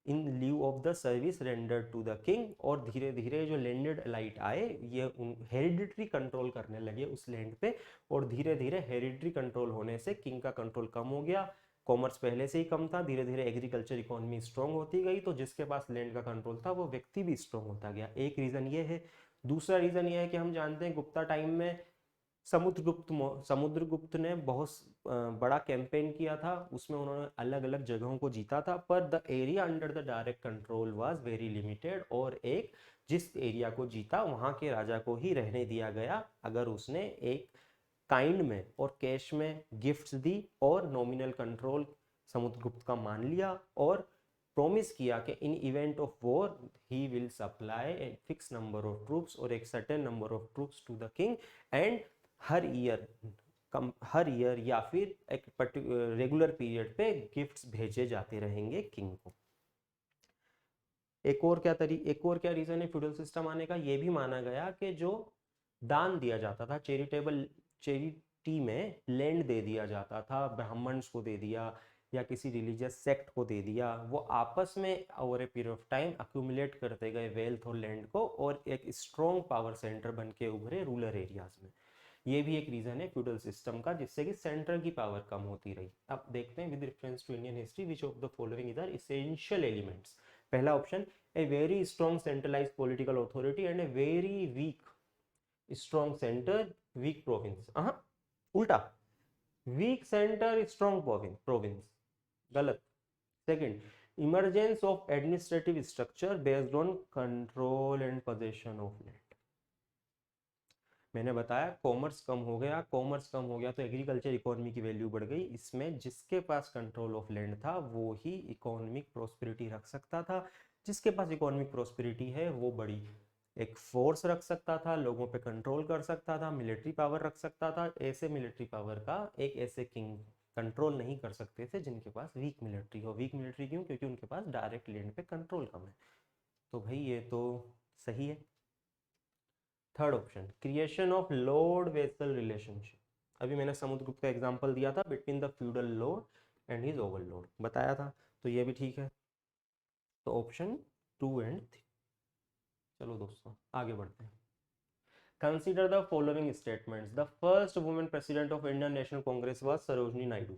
in lieu of the service rendered to the king, और धीरे धीरे जो लैंडेड एलाइट आए ये हेरिडिटरी कंट्रोल करने लगे उस लैंड पे, और धीरे धीरे हेरिडिटरी कंट्रोल होने से किंग का कंट्रोल कम हो गया। कॉमर्स पहले से ही कम था, धीरे धीरे एग्रीकल्चर इकोनॉमी स्ट्रांग होती गई, तो जिसके पास लैंड का कंट्रोल था वो व्यक्ति भी स्ट्रांग होता गया। एक रीजन ये है। दूसरा रीजन ये है कि हम जानते हैं गुप्ता टाइम में समुद्रगुप्त ने बहुत बड़ा कैंपेन किया था, उसमें उन्होंने अलग अलग जगहों को जीता था, पर the area under the direct control was very limited, और एक जिस एरिया को जीता वहां के राजा को ही रहने दिया गया अगर उसने एक काइंड में और कैश में गिफ्ट्स दी और नॉमिनल कंट्रोल समुद्रगुप्त का मान लिया, और प्रॉमिस किया कि in event of war he will supply a fix number of troops और एक certain number of troops to the king, and हर ईयर या फिर एक रेगुलर पीरियड पे गिफ्ट्स भेजे जाते रहेंगे किंग को। एक और क्या रीजन है फ्यूडल सिस्टम आने का, ये भी माना गया कि जो दान दिया जाता था, चैरिटी में लैंड दे दिया जाता था, ब्राह्मण्स को दे दिया या किसी रिलीजियस सेक्ट को दे दिया, वो आपस में over a period of time accumulate करते गए वेल्थ और लैंड को, और एक स्ट्रॉन्ग पावर सेंटर बन के उभरे रूरल एरियाज में। ये भी एक रीजन है फ्यूडल सिस्टम का, जिससे कि सेंट्रल की पावर कम होती रही। अब देखते हैं with reference to Indian history which of the following is are essential elements. पहला option, a very strong centralised political authority and a very weak strong centre weak province. उल्टा, वीक सेंटर स्ट्रॉन्ग प्रोविंस, गलत। Second, emergence of administrative structure based on control and possession of land. मैंने बताया कॉमर्स कम हो गया तो एग्रीकल्चर इकोनॉमी की वैल्यू बढ़ गई। इसमें जिसके पास कंट्रोल ऑफ लैंड था वो ही इकोनॉमिक प्रोस्पेरिटी रख सकता था। जिसके पास इकोनॉमिक प्रोस्पेरिटी है वो बड़ी एक फोर्स रख सकता था, लोगों पे कंट्रोल कर सकता था, मिलिट्री पावर रख सकता था। ऐसे मिलिट्री पावर का एक ऐसे किंग कंट्रोल नहीं कर सकते थे जिनके पास वीक मिलिट्री हो। वीक मिलिट्री क्यों? क्योंकि उनके पास डायरेक्ट लैंड पे कंट्रोल कम है। तो भाई ये तो सही है। Third option, creation of Lord vessel relationship. अभी मैंने समुद्रगुप्त का एग्जांपल दिया था between the feudal Lord and his Overlord बताया था, तो ये भी ठीक है। तो ऑप्शन 2 एंड 3। चलो दोस्तों आगे बढ़ते हैं। Consider the following statements. The first women president of Indian National Congress was Sarojini Naidu.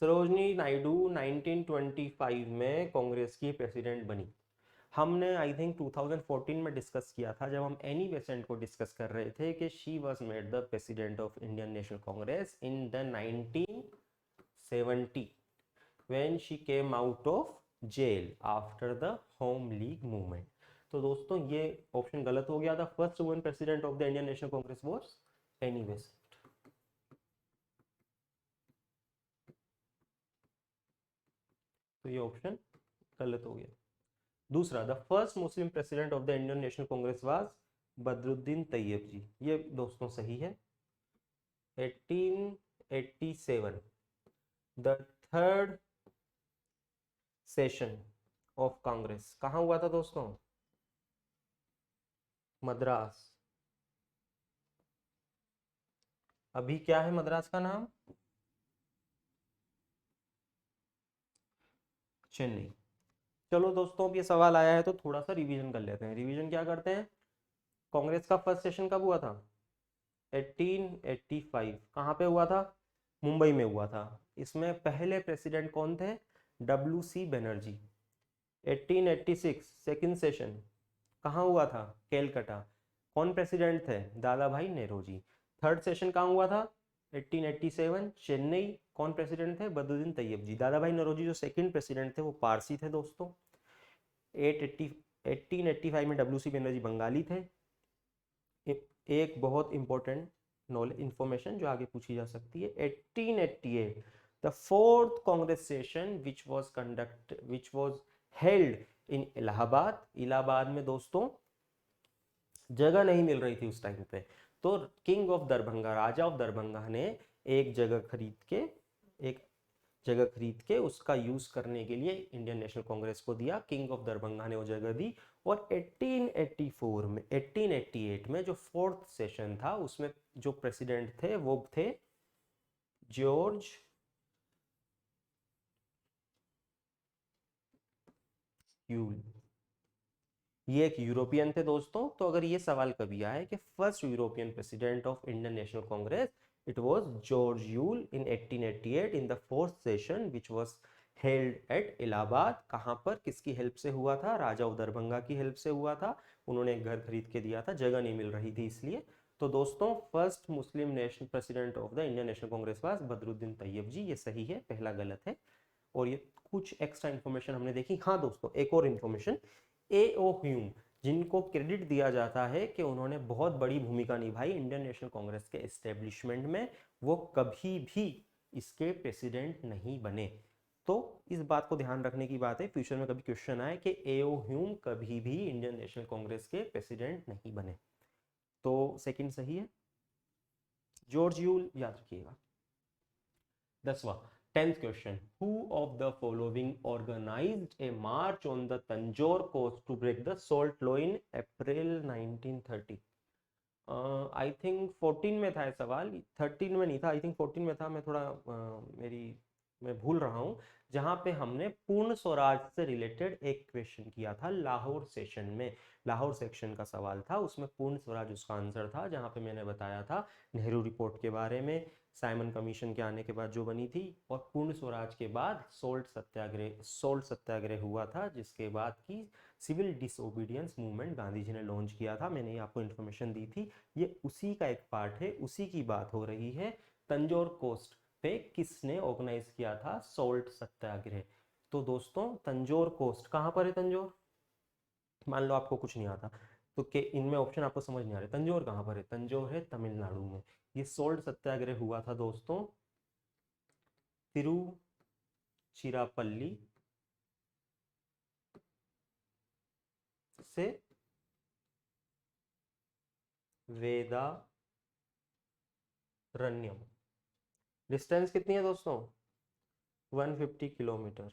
Sarojini Naidu 1925 में कांग्रेस की प्रेसिडेंट बनी। हमने आई थिंक 2014 में डिस्कस किया था जब हम एनी बेसेंट को डिस्कस कर रहे थे कि she was made the president of Indian National Congress in the 1970 when she came out of jail after the home league movement. तो दोस्तों ये ऑप्शन गलत हो गया था। First women president of the Indian National Congress was Annie Besant. तो ये ऑप्शन गलत हो गया। दूसरा, the first Muslim president of the Indian National Congress was Badruddin Tyabji. ये दोस्तों सही है। 1887 the third session of Congress कहाँ हुआ था दोस्तों? मद्रास। अभी क्या है मद्रास का नाम? चेन्नई। चलो दोस्तों अब ये सवाल आया है तो थोड़ा सा रिवीजन कर लेते हैं। रिवीजन क्या करते हैं? कांग्रेस का फर्स्ट सेशन कब हुआ था? 1885। कहाँ पे हुआ था? मुंबई में हुआ था। इसमें पहले प्रेसिडेंट कौन थे? WC बनर्जी। 1886 सेकेंड सेशन कहाँ हुआ था? कैलकाटा। कौन प्रेसिडेंट थे? दादा भाई नेहरू जी। थर्ड सेशन कहाँ हुआ था? 1887 चेन्नई, कौन प्रेसिडेंट थे? बदरुद्दीन तैयब जी। दादा भाई नौरोजी जो सेकंड प्रेसिडेंट थे वो पारसी थे दोस्तों। 1885 में डब्ल्यू सी बनर्जी बंगाली थे। एक बहुत इंपॉर्टेंट नॉलेज इंफॉर्मेशन जो आगे पूछी जा सकती है, 1888 the fourth Congress session which was held in Allahabad. Allahabad में दोस्तों जगह नहीं मिल रही थी उस टाइम पे, तो king of Darbhanga, Raja of Darbhanga ने एक जगह खरीद के उसका यूज करने के लिए इंडियन नेशनल कांग्रेस को दिया। किंग ऑफ दरभंगा ने वो जगह दी और 1888 में जो फोर्थ सेशन था उसमें जो प्रेसिडेंट थे वो थे जॉर्ज ह्यूल। ये एक यूरोपियन थे दोस्तों। तो अगर ये सवाल कभी आए कि first European president of Indian National Congress, it was George Yule in 1888 in the fourth session which was held at Allahabad. कहां पर, किसकी हेल्प से हुआ था? राजा ऑफ दरभंगा की हेल्प से हुआ था। उन्होंने एक घर खरीद के दिया था, जगह नहीं मिल रही थी इसलिए। तो दोस्तों first Muslim national president of the Indian National Congress was Badruddin Tyabji. ये सही है, पहला गलत है। और ये कुछ एक्स्ट्रा इन्फॉर्मेशन हमने देखी। हाँ दोस्तों, एक और इन्फॉर्मेशन, ए.ओ. ह्यूम जिनको क्रेडिट दिया जाता है कि उन्होंने बहुत बड़ी भूमिका निभाई इंडियन नेशनल कांग्रेस के एस्टेब्लिशमेंट में, वो कभी भी इसके प्रेसिडेंट नहीं बने। तो इस बात को ध्यान रखने की बात है, फ्यूचर में कभी क्वेश्चन आए कि ए.ओ. ह्यूम कभी भी इंडियन नेशनल कांग्रेस के प्रेसिडेंट नहीं बने। तो सेकंड सही है, जॉर्ज ह्यूल याद रखिएगा। 10वां 10th question, who of the following organised a march on the Tanjore coast to break the salt law in April 1930? I think 14 में था ये सवाल, 13 में नहीं था, आई थिंक 14 में था। मैं थोड़ा मैं भूल रहा हूँ। जहाँ पे हमने पूर्ण स्वराज से रिलेटेड एक क्वेश्चन किया था लाहौर सेशन में, लाहौर सेक्शन का सवाल था, उसमें पूर्ण स्वराज उसका आंसर था। जहाँ पे मैंने बताया था नेहरू रिपोर्ट के बारे में, साइमन कमीशन के आने के बाद जो बनी थी, और पूर्ण स्वराज के बाद सोल्ट सत्याग्रह हुआ था, जिसके बाद की civil disobedience movement Gandhi ji ने लॉन्च किया था। मैंने ये आपको इन्फॉर्मेशन दी थी, ये उसी का एक पार्ट है, उसी की बात हो रही है। तंजौर कोस्ट पे किसने ऑर्गेनाइज किया था सोल्ट सत्याग्रह? तो दोस्तों तंजौर कोस्ट कहाँ पर है? तंजौर, मान लो आपको कुछ नहीं आता तो के इनमें ऑप्शन आपको समझ नहीं आ रहे, तंजौर कहाँ पर है? तंजौर है तमिलनाडु में। ये सोल्ट सत्याग्रह हुआ था दोस्तों तिरुचिरापल्ली से वेदारण्यम। डिस्टेंस कितनी है दोस्तों? 150 किलोमीटर।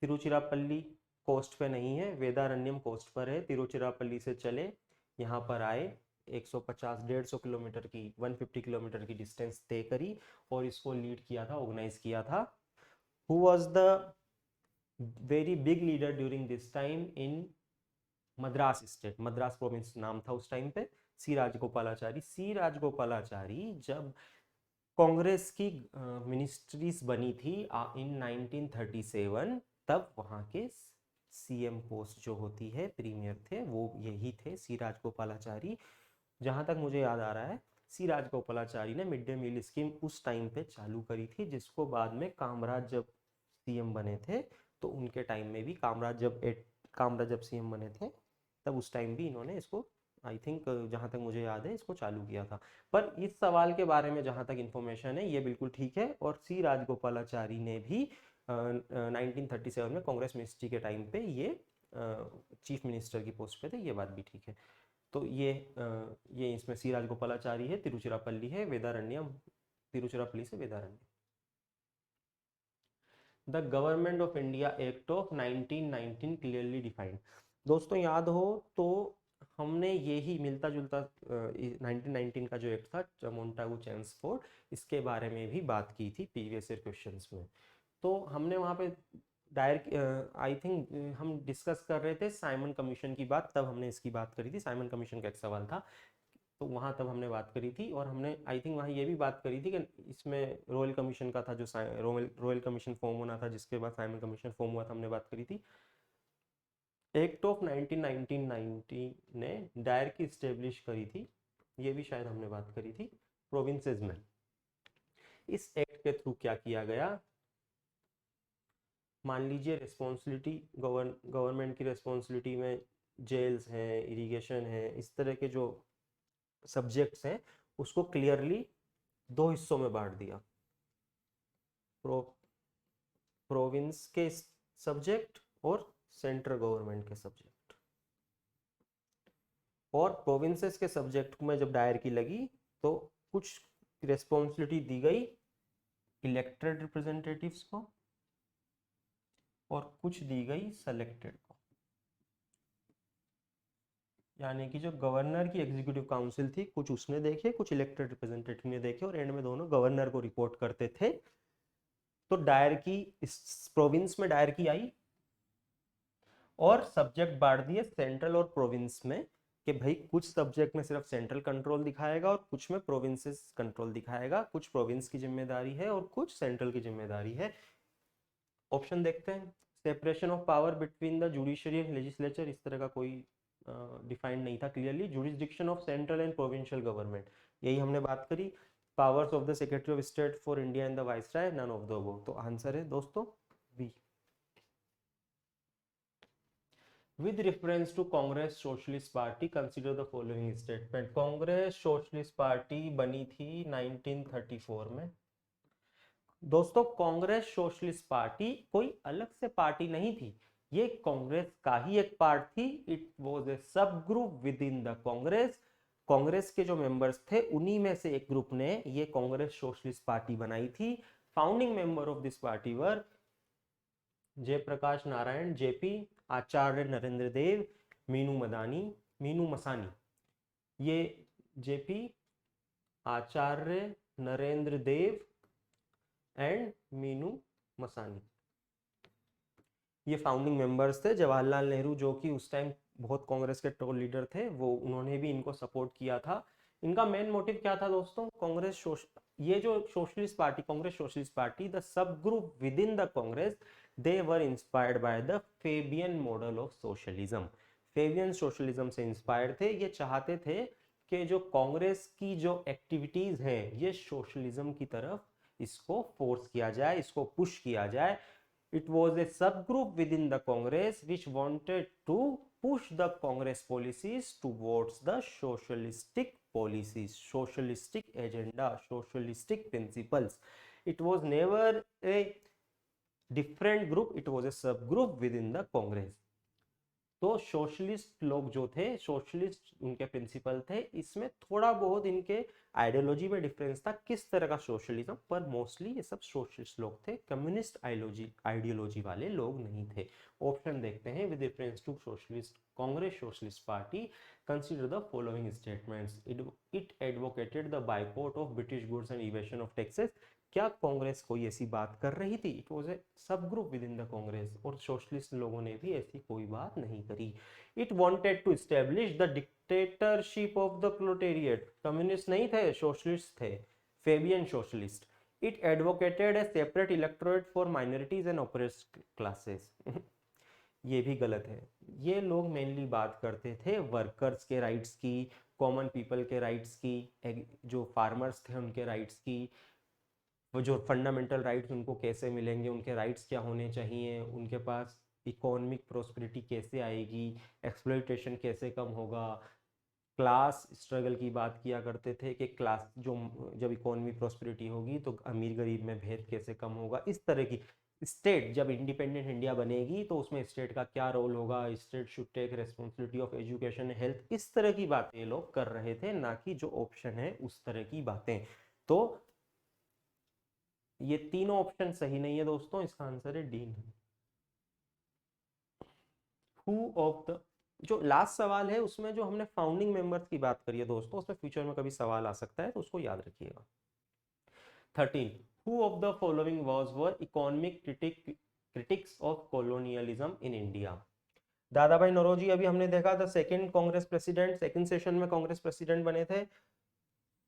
तिरुचिरापल्ली कोस्ट पे नहीं है, वेदारण्यम कोस्ट पर है। तिरुचिरापल्ली से चले, यहाँ पर आए, 150-150 किलोमीटर की 150 किलोमीटर की डिस्टेंस तय करी और इसको लीड किया था, ऑर्गेनाइज किया था। Who was the very big leader during this time in Madras state, Madras province नाम था उस टाइम पे? सी राजगोपालाचारी। सी राजगोपालाचारी जब कांग्रेस की मिनिस्ट्रीज बनी थी इन 1937, तब वहाँ के सीएम पोस्ट जो होती है, प्रीमियर थे, वो यही थे, सी राजगोपालाचारी। जहाँ तक मुझे याद आ रहा है, सी राजगोपालाचारी ने मिड डे मील स्कीम उस टाइम पे चालू करी थी, जिसको बाद में कामराज जब सीएम बने थे तो उनके टाइम में भी कामराज जब सीएम बने थे तब उस टाइम भी इन्होंने इसको, आई थिंक जहाँ तक मुझे याद है, इसको चालू किया था। पर इस सवाल के बारे में जहाँ तक इन्फॉर्मेशन है ये बिल्कुल ठीक है, और सी राजगोपालाचारी ने भी 1937 में कांग्रेस मिनिस्ट्री के टाइम पे ये चीफ मिनिस्टर की पोस्ट पे थे, ये बात भी ठीक है। तो ये इसमें सी राजगोपालाचारी है, तिरुचिरापल्ली है, वेदारण्यम, तिरुचिरापल्ली से Vedaranyam. The government of India act of 1919 clearly defined. दोस्तों याद हो तो हमने यही मिलता जुलता 1919 का जो एक्ट था मोंटागू चेम्सफोर्ड, इसके बारे में भी बात की थी प्रीवियस ईयर क्वेश्चंस में। तो हमने वहाँ पे डायरेक्ट आई थिंक हम डिस्कस कर रहे थे साइमन कमीशन की बात, तब हमने इसकी बात करी थी। साइमन कमीशन का एक सवाल था, तो वहाँ तब हमने बात करी थी, और हमने आई थिंक वहाँ ये भी बात करी थी कि इसमें रॉयल कमीशन का था, जो रॉयल कमीशन फॉर्म होना था, जिसके बाद साइमन कमीशन फॉर्म हुआ था, हमने बात करी थी। एक्ट ऑफ 1990 ने डायर की इस्टेब्लिश करी थी, ये भी शायद हमने बात करी थी। प्रोविंसेस में। इस एक्ट के थ्रू क्या किया गया, मान लीजिए रिस्पॉन्सिबिलिटी गवर्नमेंट की रिस्पॉन्सिबिलिटी में जेल्स हैं, इरिगेशन है, इस तरह के जो सब्जेक्ट्स हैं उसको क्लियरली दो हिस्सों में बांट दिया, प्रोविंस के सब्जेक्ट और सेंट्रल गवर्नमेंट के सब्जेक्ट। और प्रोविंसेस के सब्जेक्ट में जब डायरकी लगी तो कुछ रिस्पॉन्सिबिलिटी दी गई इलेक्टेड रिप्रेजेंटेटिव्स को और कुछ दी गई सेलेक्टेड को। यानी कि जो गवर्नर की एग्जीक्यूटिव काउंसिल थी, कुछ उसने देखे, कुछ इलेक्टेड रिप्रेजेंटेटिव ने देखे, और एंड में दोनों गवर्नर को रिपोर्ट करते थे। तो डायरकी इस प्रोविंस में डायरकी आई और सब्जेक्ट बांट दिए सेंट्रल और प्रोविंस में, कि भाई कुछ सब्जेक्ट में सिर्फ सेंट्रल कंट्रोल दिखाएगा और कुछ में प्रोविंसेस कंट्रोल दिखाएगा, कुछ प्रोविंस की जिम्मेदारी है और कुछ सेंट्रल की जिम्मेदारी है। ऑप्शन देखते हैं, separation of power between the judiciary and legislature, इस तरह का कोई डिफाइंड नहीं था clearly. Jurisdiction of central and provincial government, यही हमने बात करी। Powers of the secretary of state for India and the viceroy, none of the above. तो आंसर है दोस्तों B. With reference to Congress Socialist Party, consider the following statement. Congress Socialist party बनी थी 1934 में। दोस्तों कांग्रेस सोशलिस्ट पार्टी कोई अलग से पार्टी नहीं थी, ये कांग्रेस का ही एक पार्ट थी। इट वाज ए सब group with in the Congress. Congress के जो मेंबर्स थे उन्हीं में से एक ग्रुप ने ये कांग्रेस सोशलिस्ट पार्टी बनाई थी। Founding member of this party were Jayaprakash Narayan JP, Acharya Narendra Dev, Minoo Masani. ये जेपी, आचार्य नरेंद्र देव एंड मीनू मसानी, ये फाउंडिंग मेंबर्स थे। जवाहरलाल नेहरू जो कि उस टाइम बहुत कांग्रेस के टॉप लीडर थे, वो उन्होंने भी इनको सपोर्ट किया था। इनका मेन मोटिव क्या था दोस्तों, ये जो socialist party, Congress Socialist party, the sub group with in the Congress, they were inspired by the Fabian model of socialism. Fabian socialism से इंस्पायर्ड थे। ये चाहते थे कि जो कांग्रेस की जो एक्टिविटीज हैं ये सोशलिज्म की तरफ इसको फोर्स किया जाए, इसको पुश किया जाए। It was a subgroup within the Congress which wanted to push the Congress policies towards the socialistic policies, socialistic agenda, socialistic principles. It was never a different group, it was a subgroup within the Congress. तो सोशलिस्ट लोग जो थे, सोशलिस्ट उनके प्रिंसिपल थे, इसमें थोड़ा बहुत इनके आइडियोलॉजी में डिफरेंस था, किस तरह का सोशलिज्म, पर मोस्टली ये सब सोशलिस्ट लोग थे, कम्युनिस्ट आइडियोलॉजी वाले लोग नहीं थे। ऑप्शन देखते हैं, with reference to Socialist Congress Socialist Party consider the following statements. It advocated the boycott of British goods and evasion of taxes. क्या कांग्रेस कोई ऐसी बात कर रही थी? इट वाज ए सब group with in the Congress, और सोशलिस्ट लोगों ने भी ऐसी कोई बात नहीं करी। It wanted to establish the dictatorship of the proletariat. Communist नहीं थे, सोशलिस्ट थे, Fabian socialist. It advocated a separate electorate for minorities and oppressed classes. ये भी गलत है। ये लोग मेनली बात करते थे वर्कर्स के राइट्स की, कॉमन पीपल के राइट्स की, जो फार्मर्स थे उनके राइट्स की, वो जो फंडामेंटल राइट्स उनको कैसे मिलेंगे, उनके राइट्स क्या होने चाहिए, उनके पास इकोनॉमिक प्रोस्पेरिटी कैसे आएगी, एक्सप्लॉइटेशन कैसे कम होगा, क्लास स्ट्रगल की बात किया करते थे कि क्लास जो जब इकोनॉमी प्रोस्पेरिटी होगी तो अमीर गरीब में भेद कैसे कम होगा। इस तरह की स्टेट जब इंडिपेंडेंट इंडिया बनेगी तो उसमें स्टेट का क्या रोल होगा, state should take responsibility of education health, इस तरह की बातें ये लोग कर रहे थे, ना कि जो ऑप्शन है उस तरह की बातें। तो ये तीनों ऑप्शन सही नहीं है दोस्तों, इसका आंसर है डी। हु ऑफ द, जो लास्ट सवाल है उसमें जो हमने फाउंडिंग मेंबर्स की बात करी है दोस्तों, उसमें फ्यूचर में कभी सवाल आ सकता है, तो उसको याद रखिएगा। 13, who of the following were economic critics of colonialism in India. दादा भाई नौरोजी, अभी हमने देखा था second Congress president, second session में कांग्रेस प्रेसिडेंट बने थे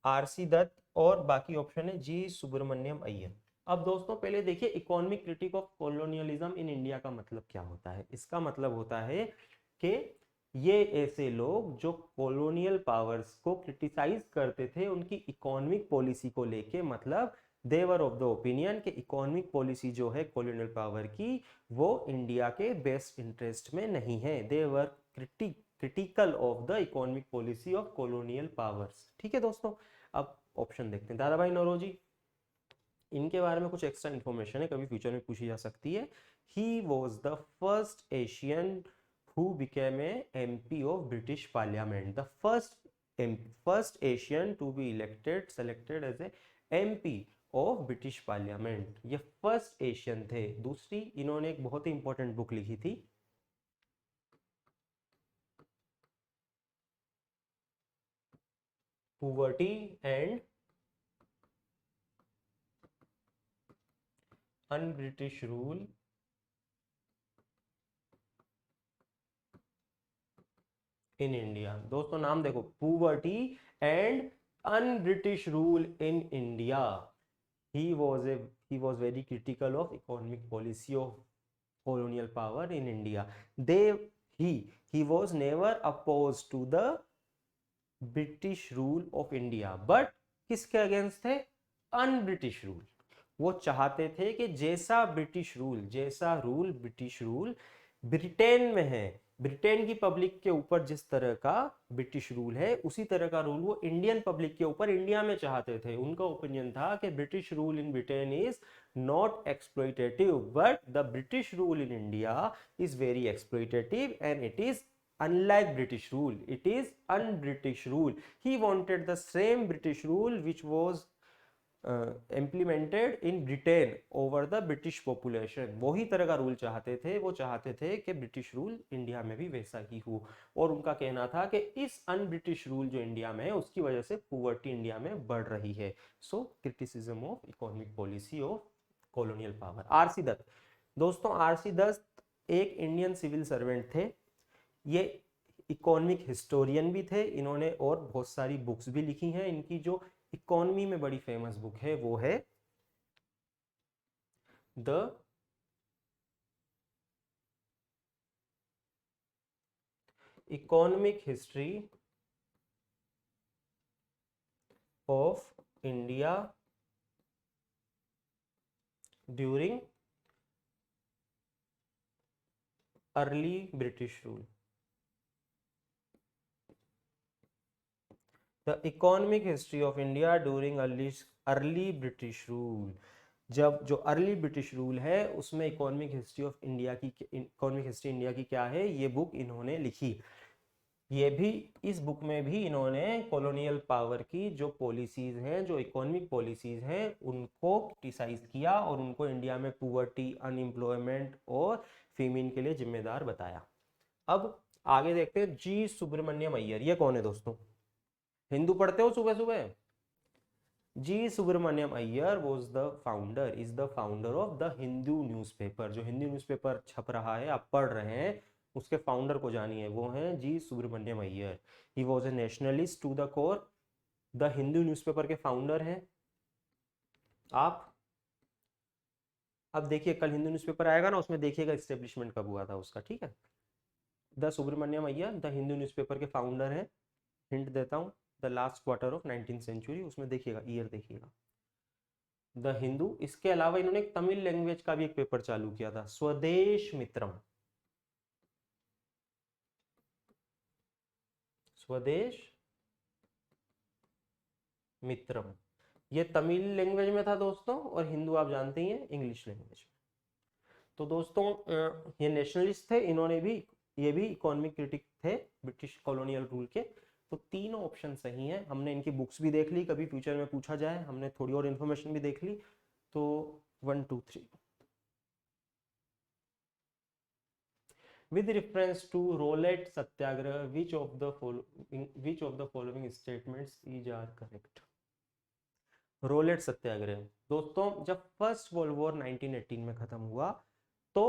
आरसी दत्त, और बाकी ऑप्शन है जी सुब्रमण्यम अय्यर। अब दोस्तों पहले देखिए economic critic of colonialism in India का मतलब क्या होता है। इसका मतलब होता है कि ये ऐसे लोग जो कॉलोनियल पावर्स को क्रिटिसाइज करते थे उनकी इकोनॉमिक पॉलिसी को लेके, मतलब देवर ऑफ द ओपिनियन कि इकोनॉमिक पॉलिसी जो है कॉलोनियल पावर की वो इंडिया के बेस्ट इंटरेस्ट में नहीं है। They were critical of the economic policy of colonial powers. ठीक है दोस्तों, अब ऑप्शन देखते हैं। दादा भाई नौरोजी, इनके बारे में कुछ एक्स्ट्रा इन्फॉर्मेशन है, कभी फ्यूचर में पूछी जा सकती है। He was the first Asian who became a MP of British Parliament, the first Asian to be selected as a MP of British Parliament। ये फर्स्ट एशियन थे। दूसरी, इन्होंने एक बहुत ही इंपॉर्टेंट बुक लिखी थी, Poverty and Un-British Rule in India. दोस्तों नाम देखो, poverty and un British rule in India. he was very critical of economic policy of colonial power in India। he he was never opposed to the British rule of India, but किसके अगेंस्ट थे? अन ब्रिटिश रूल। वो चाहते थे कि जैसा रूल ब्रिटिश रूल ब्रिटेन में है, ब्रिटेन की पब्लिक के ऊपर जिस तरह का ब्रिटिश रूल है उसी तरह का रूल वो इंडियन पब्लिक के ऊपर इंडिया में चाहते थे। उनका ओपिनियन था कि British rule in Britain is not exploitative, but the British rule in India is very exploitative and it is unlike British rule, it is un-British rule। He wanted the same British rule which was implemented in Britain over the British population। वही तरह का रूल चाहते थे। वो चाहते थे कि ब्रिटिश रूल इंडिया में भी वैसा ही हो, और उनका कहना था कि इस अन ब्रिटिश रूल जो इंडिया में है उसकी वजह से पुअर्टी इंडिया में बढ़ रही है। So criticism of economic policy of colonial power. RC Dutt, दोस्तों आरसी दत्त एक इंडियन सिविल सर्वेंट थे। ये इकोनॉमिक हिस्टोरियन भी थे इन्होंने, और बहुत सारी बुक्स भी लिखी हैं। इनकी जो इकोनॉमी में बड़ी फेमस बुक है वो है the economic history of India during early British rule. The economic history of India during early British rule. जब जो अर्ली ब्रिटिश रूल है उसमें इकोनॉमिक हिस्ट्री ऑफ इंडिया की, इकोनॉमिक हिस्ट्री इंडिया की क्या है, ये बुक इन्होंने लिखी। ये भी, इस बुक में भी इन्होंने कॉलोनियल पावर की जो पॉलिसीज हैं, जो इकोनॉमिक पॉलिसीज हैं, उनको क्रिटिसाइज किया और उनको इंडिया में पुअर्टी, अनएम्प्लॉयमेंट और फेमिन के लिए जिम्मेदार बताया। अब आगे देखते हैं जी सुब्रमण्यम अय्यर। ये कौन है दोस्तों? हिंदू पढ़ते हो सुबह सुबह? G Subramania Iyer is the founder of the Hindu newspaper. जो हिंदू न्यूज़पेपर छप रहा है, आप पढ़ रहे हैं, उसके फाउंडर को जानिए, वो हैं G Subramania Iyer. He was a nationalist to the core. The Hindu newspaper के फाउंडर हैं आप। अब देखिए कल हिंदू न्यूज़पेपर आएगा ना, उसमें देखिएगा एस्टेब्लिशमेंट कब हुआ था उसका। ठीक है, the Subramaniam Iyer the Hindu newspaper के फाउंडर हैं। हिंट देता हूँ, the last quarter of 19th century, उसमें देखिएगा ईयर देखिएगा, द हिंदू। इसके अलावा इन्होंने एक तमिल लैंग्वेज का भी एक पेपर चालू किया था, स्वदेश मित्रम। स्वदेश मित्रम, ये तमिल लैंग्वेज में था दोस्तों, और हिंदू आप जानते ही हैं इंग्लिश लैंग्वेज में। तो दोस्तों ये नेशनलिस्ट थे, इन्होंने भी, ये भी इकोनॉमिक क्रिटिक थे ब्रिटिश कॉलोनियल रूल के। तो तीनों ऑप्शन सही हैं। हमने इनकी बुक्स भी देख ली, कभी फ्यूचर में पूछा जाए, हमने थोड़ी और इन्फॉर्मेशन भी देख ली। तो 1 2 3। With reference to Rowlatt Satyagraha, which of the following statements are correct? Rowlatt Satyagraha, दोस्तों जब फर्स्ट वर्ल्ड वॉर 1918 में खत्म हुआ तो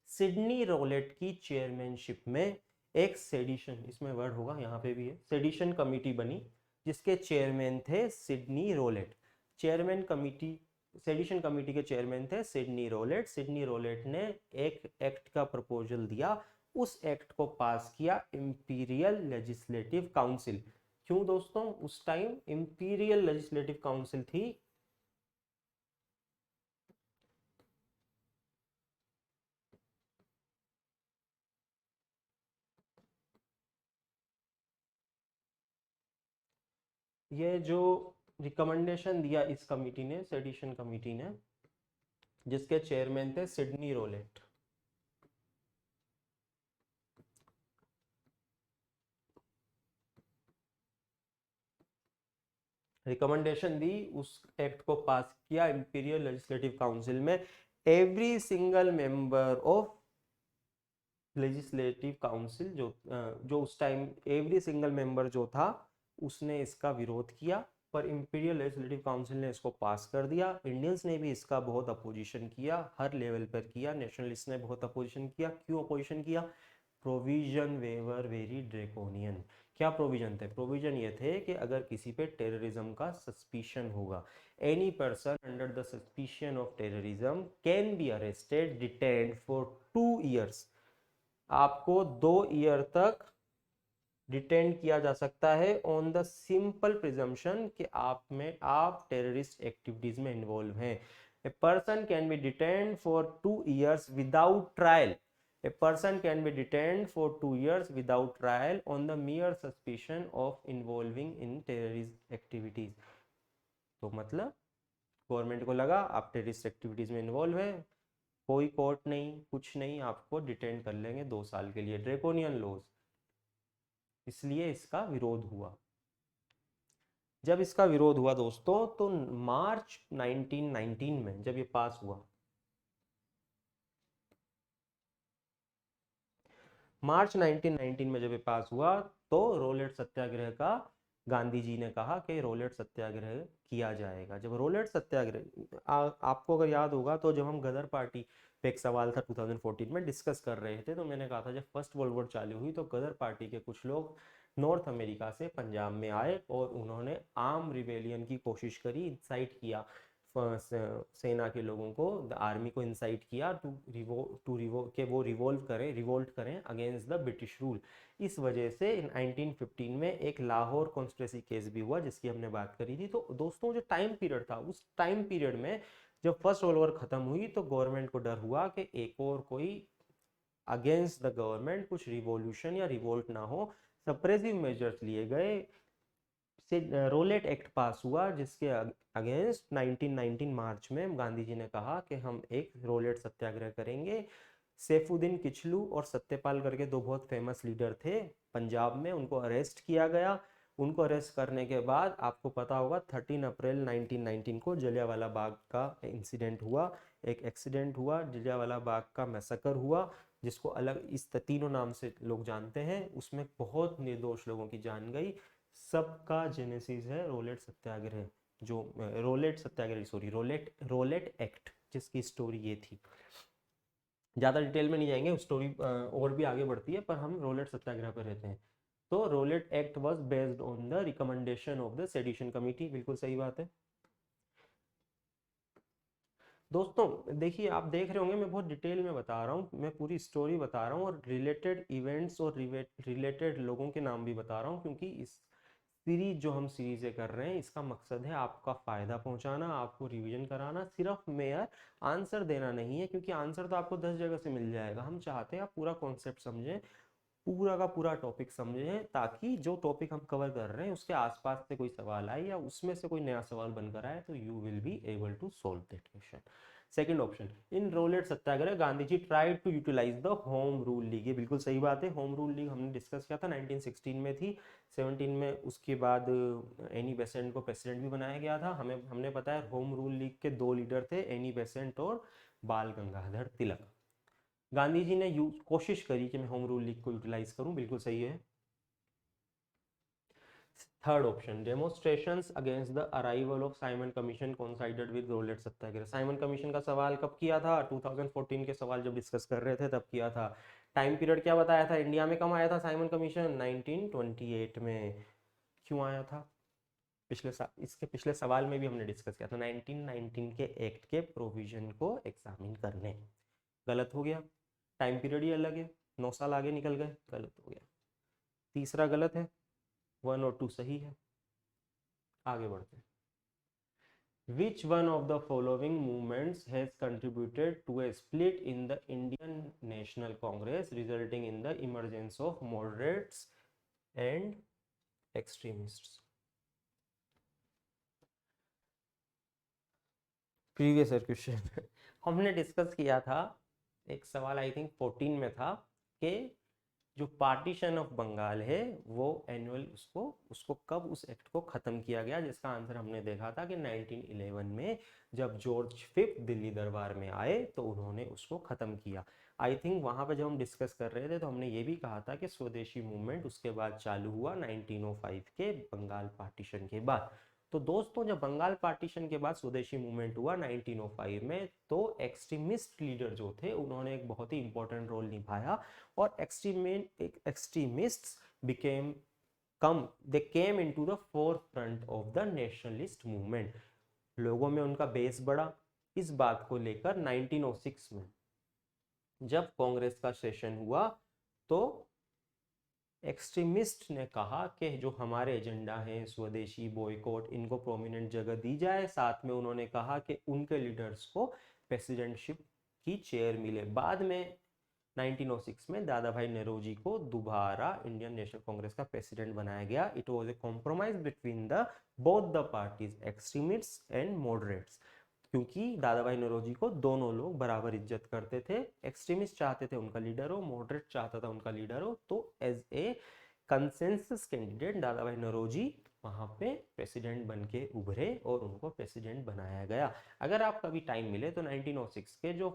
सिडनी रोलेट की चेयरमैनशिप में एक सेडिशन, इसमें वर्ड होगा यहाँ पे भी है, सेडिशन कमेटी बनी जिसके चेयरमैन थे Sidney Rowlatt. Chairman committee, sedition committee के चेयरमैन थे सिडनी रोलेट। सिडनी रोलेट ने एक एक्ट का प्रपोजल दिया, उस एक्ट को पास किया इंपीरियल लेजिस्लेटिव काउंसिल। क्यों दोस्तों? उस टाइम इंपीरियल लेजिस्लेटिव काउंसिल थी। ये जो रिकमेंडेशन दिया इस कमिटी ने, सेडिशन कमिटी ने, जिसके चेयरमैन थे सिडनी रोलेट। रिकमेंडेशन दी, उस एक्ट को पास किया इंपीरियल लेजिस्लेटिव काउंसिल में। Every single member of legislative council जो उस टाइम एवरी सिंगल मेंबर जो था उसने इसका विरोध किया, पर इंपीरियल लेजिस्लेटिव काउंसिल ने इसको पास कर दिया। इंडियंस ने भी इसका बहुत अपोजिशन किया, हर लेवल पर किया। नेशनलिस्ट ने बहुत अपोजिशन किया। क्यों अपोजिशन किया? Provision were very draconian. क्या प्रोविजन थे? प्रोविजन ये थे कि अगर किसी पे टेररिज्म का सस्पिशन होगा, any person under the suspicion of terrorism can be arrested detained for 2 years। आपको 2 year तक डिटेन किया जा सकता है ऑन द सिंपल प्रिजम्पशन कि आप टेररिस्ट एक्टिविटीज में इन्वॉल्व हैं। A person can be detained for 2 years without trial. A person can be detained for 2 years without trial on the mere suspicion of involving in terrorist activities। तो मतलब गवर्नमेंट को लगा आप टेररिस्ट एक्टिविटीज में इन्वॉल्व है, कोई कोर्ट नहीं, कुछ नहीं, आपको डिटेन कर लेंगे 2 साल के लिए। Draconian laws. इसलिए इसका विरोध हुआ। जब इसका विरोध हुआ दोस्तों, तो मार्च 1919 में जब ये पास हुआ, मार्च 1919 में जब ये पास हुआ, तो रोलेट सत्याग्रह का गांधी जी ने कहा कि रोलेट सत्याग्रह किया जाएगा। जब रोलेट सत्याग्रह आपको अगर याद होगा, तो जब हम गदर पार्टी पे एक सवाल था 2014 में डिस्कस कर रहे थे, तो मैंने कहा था जब फर्स्ट वर्ल्ड वॉर चालू हुई तो गदर पार्टी के कुछ लोग नॉर्थ अमेरिका से पंजाब में आए और उन्होंने आर्म रिवेलियन की कोशिश करी, इंसाइट किया सेना के लोगों को, आर्मी को इंसाइट किया कि वो रिवोल्ट करें अगेंस्ट द ब्रिटिश रूल। इस वजह से 1915 में एक लाहौर कॉन्स्पिरेसी केस भी हुआ जिसकी हमने बात करी थी। तो दोस्तों जो टाइम पीरियड था, उस टाइम पीरियड में जब फर्स्ट वर्ल्ड वॉर खत्म हुई तो गवर्नमेंट को डर हुआ कि एक और कोई अगेंस्ट द गवर्नमेंट कुछ रिवॉल्यूशन या रिवोल्ट ना हो। सप्रेसिव मेजर्स लिए गए, से रोलेट एक्ट पास हुआ, जिसके अगेंस्ट 1919 मार्च में गांधी जी ने कहा कि हम एक रोलेट सत्याग्रह करेंगे। सैफुद्दीन किचलू और सत्यपाल करके दो बहुत फेमस लीडर थे पंजाब में, उनको अरेस्ट किया गया। उनको अरेस्ट करने के बाद आपको पता होगा 13 अप्रैल 1919 को जलियांवाला बाग का इंसिडेंट हुआ, एक एक्सीडेंट हुआ, जलियांवाला बाग का मैसेकर हुआ, जिसको अलग इस तीनों नाम से लोग जानते हैं। उसमें बहुत निर्दोष लोगों की जान गई। सबका जेनेसिस है रोलेट सत्याग्रह, जो रोलेट सत्याग्रह सॉरी रोलेट रोलेट एक्ट, जिसकी स्टोरी ये थी। ज़्यादा डिटेल में नहीं जाएंगे, स्टोरी और भी आगे बढ़ती है, पर हम रोलेट सत्याग्रह पर रहते हैं। तो Rowlatt act was based on the recommendation of the sedition committee. बिल्कुल सही बात है दोस्तों। देखिए आप देख रहे होंगे मैं बहुत डिटेल में बता रहा हूँ, मैं पूरी स्टोरी बता रहा हूँ और रिलेटेड इवेंट्स और रिलेटेड लोगों के नाम भी बता रहा हूँ, क्योंकि इस सीरीज जो हम सीरीजें कर रहे हैं इसका मकसद है आपका फायदा पहुंचाना, आपको रिवीजन कराना। सिर्फ मेयर आंसर देना नहीं है, क्योंकि आंसर तो आपको 10 जगह से मिल जाएगा। हम चाहते हैं आप पूरा कॉन्सेप्ट समझें, पूरा का पूरा टॉपिक समझें, ताकि जो टॉपिक हम कवर कर रहे हैं उसके आसपास से कोई सवाल आए या उसमें से कोई नया सवाल बनकर आए तो you will be able to solve that question. Second option, in Rowlatt satyagraha Gandhi ji tried to utilise the home rule league. ये बिल्कुल सही बात है। होम रूल लीग हमने डिस्कस किया था 1916 में थी, 17 में उसके बाद एनी बेसेंट को प्रेसिडेंट भी बनाया गया था। हमने बताया होम रूल लीग के 2 लीडर थे, एनी बेसेंट और बाल गंगाधर तिलक। गांधी जी ने कोशिश करी कि मैं होम रूल लीग को यूटिलाइज करूं, बिल्कुल सही है। Third option, demonstrations against the arrival of Simon commission coincided with Rowlatt satyagraha. Simon commission का सवाल कब किया था? 2014 के सवाल जब डिस्कस कर रहे थे तब किया था। टाइम पीरियड क्या बताया था? इंडिया में कब आया था साइमन कमीशन? 1928 में। क्यों आया था? इसके पिछले सवाल में भी हमने डिस्कस किया था, 1919 के एक्ट के प्रोविजन को एग्जामिन करने। गलत हो गया, टाइम पीरियड ही अलग है। 9 साल आगे निकल गए, गलत हो गया। तीसरा गलत है, 1 और 2 सही है। आगे बढ़ते हैं। Which one of the following movements has contributed to a split in the Indian National Congress, resulting in the emergence of moderates and extremists? Previous year question हमने डिस्कस किया था, एक सवाल आई थिंक 14 में था कि जो पार्टीशन ऑफ बंगाल है वो एनुअल उसको कब उस एक्ट को खत्म किया गया, जिसका आंसर हमने देखा था कि 1911 में जब जॉर्ज फिफ्थ दिल्ली दरबार में आए तो उन्होंने उसको खत्म किया। आई थिंक वहां पे जब हम डिस्कस कर रहे थे तो हमने ये भी कहा था कि स्वदेशी मूवमेंट उसके बाद चालू हुआ 1905 के बंगाल पार्टीशन के बाद। तो दोस्तों जब बंगाल पार्टीशन के बाद स्वदेशी मूवमेंट हुआ 1905 में, तो एक्सट्रीमिस्ट लीडर जो थे उन्होंने एक बहुत ही इंपॉर्टेंट रोल निभाया और extremists they came into the forefront of the nationalist movement। लोगों में उनका बेस बढ़ा। इस बात को लेकर 1906 में जब कांग्रेस का सेशन हुआ तो एक्सट्रीमिस्ट ने कहा कि जो हमारे एजेंडा हैं स्वदेशी बॉयकॉट, इनको प्रोमिनेंट जगह दी जाए। साथ में उन्होंने कहा कि उनके लीडर्स को प्रेसिडेंटशिप की चेयर मिले। बाद में 1906 में दादा भाई नौरोजी को दोबारा इंडियन नेशनल कांग्रेस का प्रेसिडेंट बनाया गया। It was A compromise between the both the parties, extremists and moderates, क्योंकि दादा भाई नौरोजी को दोनों लोग बराबर इज्जत करते थे। एक्सट्रीमिस्ट चाहते थे उनका लीडर हो, मॉडरेट चाहता था उनका लीडर हो। तो एज ए कंसेंसस कैंडिडेट दादा भाई नौरोजी वहां पे प्रेसिडेंट बन के उभरे और उनको प्रेसिडेंट बनाया गया। अगर आप कभी टाइम मिले तो 1906 के जो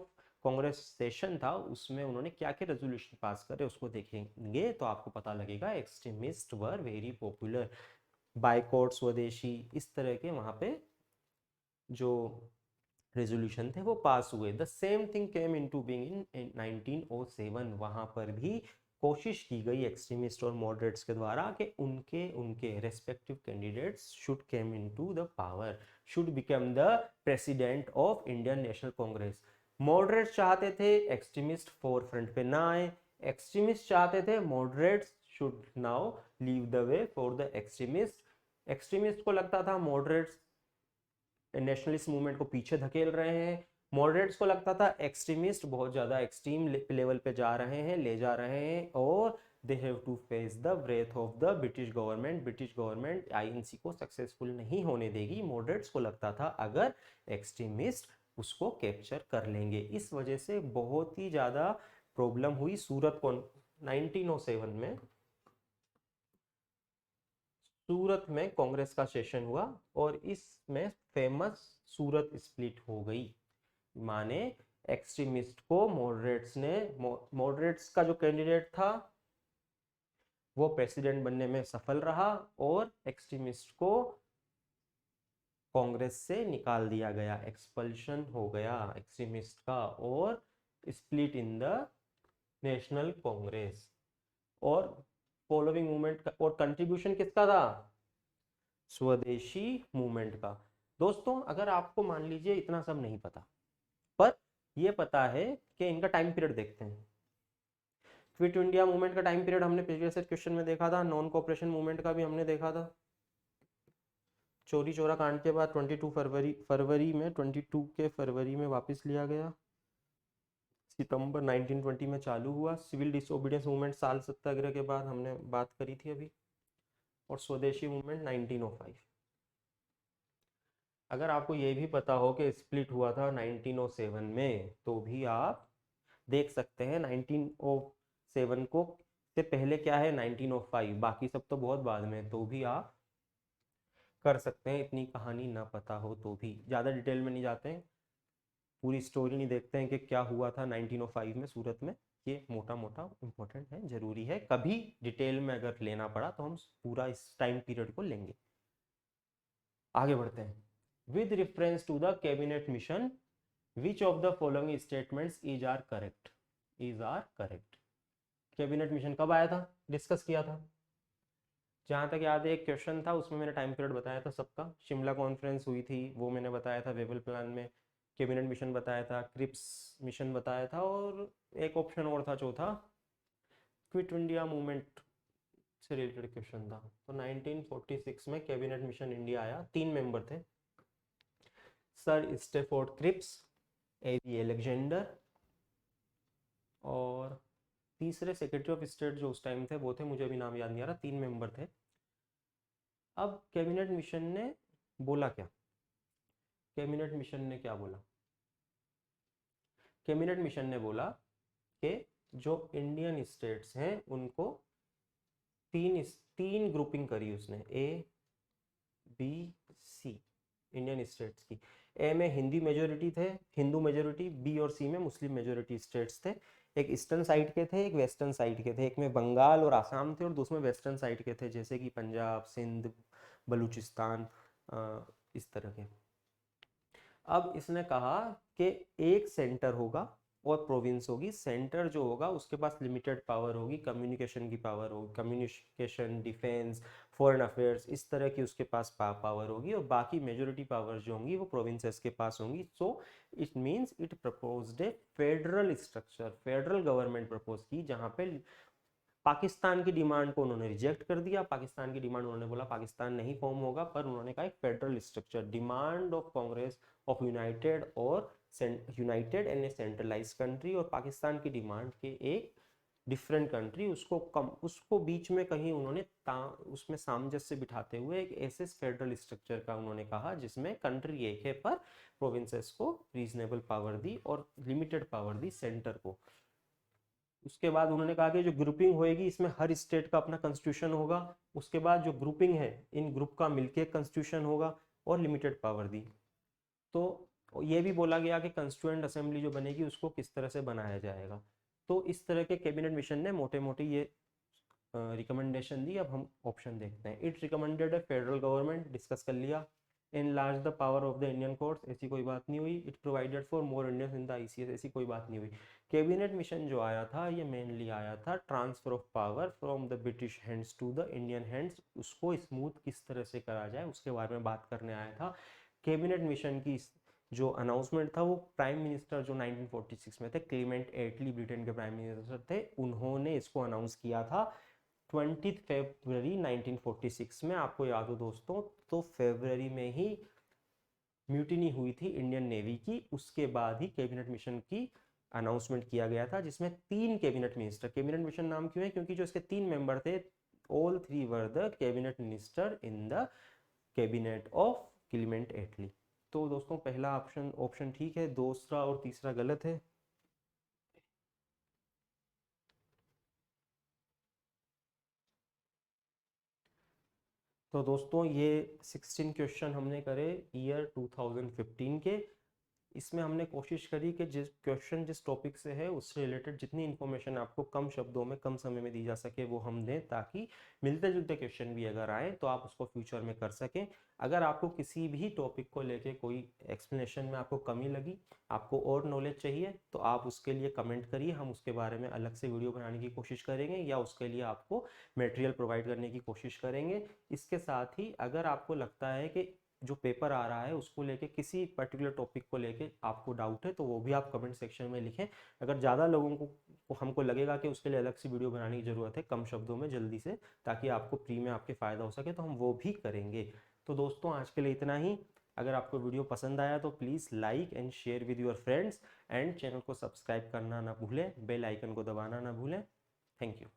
कांग्रेस सेशन था उसमें उन्होंने क्या क्या रेजोल्यूशन पास करे उसको देखेंगे तो आपको पता लगेगा extremist were very popular. Boycott, स्वदेशी, इस तरह के वहां पे जो रेजोल्यूशन थे वो पास हुए। The same thing came into being in 1907। वहां पर भी कोशिश की गई एक्सट्रीमिस्ट और मॉडरेट्स के द्वारा कि उनके respective candidates should came into the power, should become the president of Indian National Congress. Moderates चाहते थे एक्सट्रीमिस्ट फोर फ्रंट पे ना आए, एक्सट्रीमिस्ट चाहते थे moderates should now leave the way for the extremist. Extremist को लगता था मॉडरेट्स नेशनलिस्ट मूवमेंट को पीछे धकेल रहे हैं, मॉडरेट्स को लगता था एक्सट्रीमिस्ट बहुत ज्यादा एक्सट्रीम लेवल पे जा रहे हैं, ले जा रहे हैं और they have to face the breath of the British government. British government INC को सक्सेसफुल नहीं होने देगी। मॉडरेट्स को लगता था अगर एक्सट्रीमिस्ट उसको कैप्चर कर लेंगे। इस वजह से बहुत ही ज्यादा प्रॉब्लम हुई। सूरत को 1907 में सूरत में कांग्रेस का सेशन हुआ और इसमें फेमस सूरत स्प्लिट हो गई। माने एक्सट्रीमिस्ट को मॉडरेट्स का जो कैंडिडेट था वो प्रेसिडेंट बनने में सफल रहा और एक्सट्रीमिस्ट को कांग्रेस से निकाल दिया गया, एक्सपल्शन हो गया एक्सट्रीमिस्ट का और split in the national Congress. और फॉलोइंग मूवमेंट का और कंट्रीब्यूशन किसका था? स्वदेशी मूवमेंट का। दोस्तों अगर आपको मान लीजिए इतना सब नहीं पता पर ये पता है कि इनका टाइम पीरियड देखते हैं। क्विट इंडिया मूवमेंट का टाइम पीरियड हमने प्रीवियस क्वेश्चन में देखा था, नॉन कोऑपरेशन मूवमेंट का भी हमने देखा था। चोरी चोरा कांड के बाद 22 फरवरी में वापस लिया गया। सितंबर 1920 में चालू हुआ। सिविल डिसोबीडियंस मूवमेंट साल सत्याग्रह के बाद हमने बात करी थी अभी। और स्वदेशी मूवमेंट 1905। अगर आपको ये भी पता हो कि स्प्लिट हुआ था 1907 में तो भी आप देख सकते हैं 1907 को से पहले क्या है 1905, बाकी सब तो बहुत बाद में, तो भी आप कर सकते हैं इतनी कहानी ना पता हो तो भी। ज़्यादा डिटेल में नहीं जाते हैं, पूरी स्टोरी नहीं देखते हैं कि क्या हुआ था 1905 में सूरत में। ये मोटा मोटा इंपॉर्टेंट है, जरूरी है। कभी डिटेल में अगर लेना पड़ा तो हम पूरा इस टाइम पीरियड को लेंगे। आगे बढ़ते हैं। With reference to the cabinet mission which of the following statements is are correct? Cabinet mission कब आया था? डिस्कस किया था। जहां तक याद है एक क्वेश्चन था उसमें मैंने टाइम पीरियड बताया था सबका। शिमला कॉन्फ्रेंस हुई थी वो मैंने बताया था, वेबल प्लान में कैबिनेट मिशन बताया था, क्रिप्स मिशन बताया था और एक ऑप्शन और था चौथा, क्विट इंडिया मूवमेंट से रिलेटेड क्वेश्चन था। तो 1946 में कैबिनेट मिशन इंडिया आया, 3 मेंबर थे, सर स्टेफोर्ड क्रिप्स, एवी अलेक्जेंडर और तीसरे सेक्रेटरी ऑफ स्टेट जो उस टाइम थे वो थे, मुझे अभी नाम याद नहीं आ रहा, 3 मेंबर थे। अब कैबिनेट मिशन ने बोला क्या? कैबिनेट मिशन ने क्या बोला? कैबिनेट मिशन ने बोला कि जो इंडियन स्टेट्स हैं उनको तीन ग्रुपिंग करी उसने, A B C, Indian states की। ए में हिंदी मेजोरिटी थे, हिंदू मेजोरिटी, बी और सी में मुस्लिम मेजोरिटी स्टेट्स थे। एक ईस्टर्न साइड के थे, एक वेस्टर्न साइड के थे, एक में बंगाल और आसाम थे और दूसरे में वेस्टर्न साइड के थे, जैसे कि पंजाब, सिंध, बलूचिस्तान, इस तरह के। अब इसने कहा कि एक सेंटर होगा और प्रोविंस होगी। सेंटर जो होगा उसके पास लिमिटेड पावर होगी, कम्युनिकेशन की पावर होगी, कम्युनिकेशन, डिफेंस, फॉरेन अफेयर्स, इस तरह की उसके पास पावर होगी, और बाकी मेजोरिटी पावर जो होंगी वो प्रोविंसेस के पास होंगी। So it means it proposed A federal structure, federal government propose की, जहाँ पे पाकिस्तान की डिमांड को उन्होंने रिजेक्ट कर दिया। पाकिस्तान की डिमांड, उन्होंने बोला पाकिस्तान नहीं फॉर्म होगा, पर उन्होंने कहा एक federal structure, demand of Congress of united और united and a centralize country, और पाकिस्तान की डिमांड के एक डिफरेंट कंट्री, उसको बीच में कहीं उन्होंने उसमें सामंजस्य बिठाते हुए एक ऐसे फेडरल स्ट्रक्चर का उन्होंने कहा जिसमें कंट्री एक है पर प्रोविंसेस को रीजनेबल पावर दी और लिमिटेड पावर दी सेंटर को। उसके बाद उन्होंने कहा कि जो ग्रुपिंग होएगी इसमें हर स्टेट का अपना कॉन्स्टिट्यूशन होगा। उसके बाद जो ग्रुपिंग है इन ग्रुप का मिलके कॉन्स्टिट्यूशन होगा और लिमिटेड पावर दी। तो ये भी बोला गया कि कंस्टिट्यूएंट असेंबली जो बनेगी उसको किस तरह से बनाया जाएगा। तो इस तरह के कैबिनेट मिशन ने मोटे मोटे ये रिकमेंडेशन दी। अब हम ऑप्शन देखते हैं। It recommended A federal government, discuss कर लिया। Enlarge the power of the Indian courts, ऐसी कोई बात नहीं हुई। It provided for more Indians in the ICS, ऐसी कोई बात नहीं हुई। कैबिनेट मिशन जो आया था ये मेनली आया था transfer of power from the British hands to the Indian hands, उसको स्मूथ किस तरह से करा जाए उसके बारे में बात करने आया था। कैबिनेट मिशन की जो अनाउंसमेंट था वो प्राइम मिनिस्टर जो 1946 में थे, क्लेमेंट एटली ब्रिटेन के प्राइम मिनिस्टर थे, उन्होंने इसको अनाउंस किया था 20 फरवरी 1946 में। आपको याद हो दोस्तों, तो फरवरी में ही म्यूटिनी हुई थी इंडियन नेवी की, उसके बाद ही कैबिनेट मिशन की अनाउंसमेंट किया गया था, जिसमें 3 कैबिनेट मिनिस्टर, कैबिनेट मिशन नाम क्यों है क्योंकि जो इसके 3 मेंबर थे, all 3 were the cabinet minister in the cabinet of Clement Attlee. तो दोस्तों पहला ऑप्शन ठीक है, दूसरा और तीसरा गलत है। तो दोस्तों ये 16 क्वेश्चन हमने करे ईयर 2015 के। इसमें हमने कोशिश करी कि जिस क्वेश्चन जिस टॉपिक से है उससे रिलेटेड जितनी इन्फॉर्मेशन आपको कम शब्दों में कम समय में दी जा सके वो हम दें, ताकि मिलते जुलते क्वेश्चन भी अगर आए तो आप उसको फ्यूचर में कर सकें। अगर आपको किसी भी टॉपिक को लेके कोई एक्सप्लेनेशन में आपको कमी लगी, आपको और नॉलेज चाहिए, तो आप उसके लिए कमेंट करिए, हम उसके बारे में अलग से वीडियो बनाने की कोशिश करेंगे या उसके लिए आपको मटेरियल प्रोवाइड करने की कोशिश करेंगे। इसके साथ ही अगर आपको लगता है कि जो पेपर आ रहा है उसको लेके किसी पर्टिकुलर टॉपिक को लेके आपको डाउट है तो वो भी आप कमेंट सेक्शन में लिखें। अगर ज़्यादा लोगों को हमको लगेगा कि उसके लिए अलग से वीडियो बनाने की ज़रूरत है कम शब्दों में जल्दी से, ताकि आपको फ्री में आपके फ़ायदा हो सके, तो हम वो भी करेंगे। तो दोस्तों आज के लिए इतना ही। अगर आपको वीडियो पसंद आया तो please like and share with your friends, and channel को सब्सक्राइब करना ना भूलें, बेल आइकन को दबाना ना भूलें। Thank you.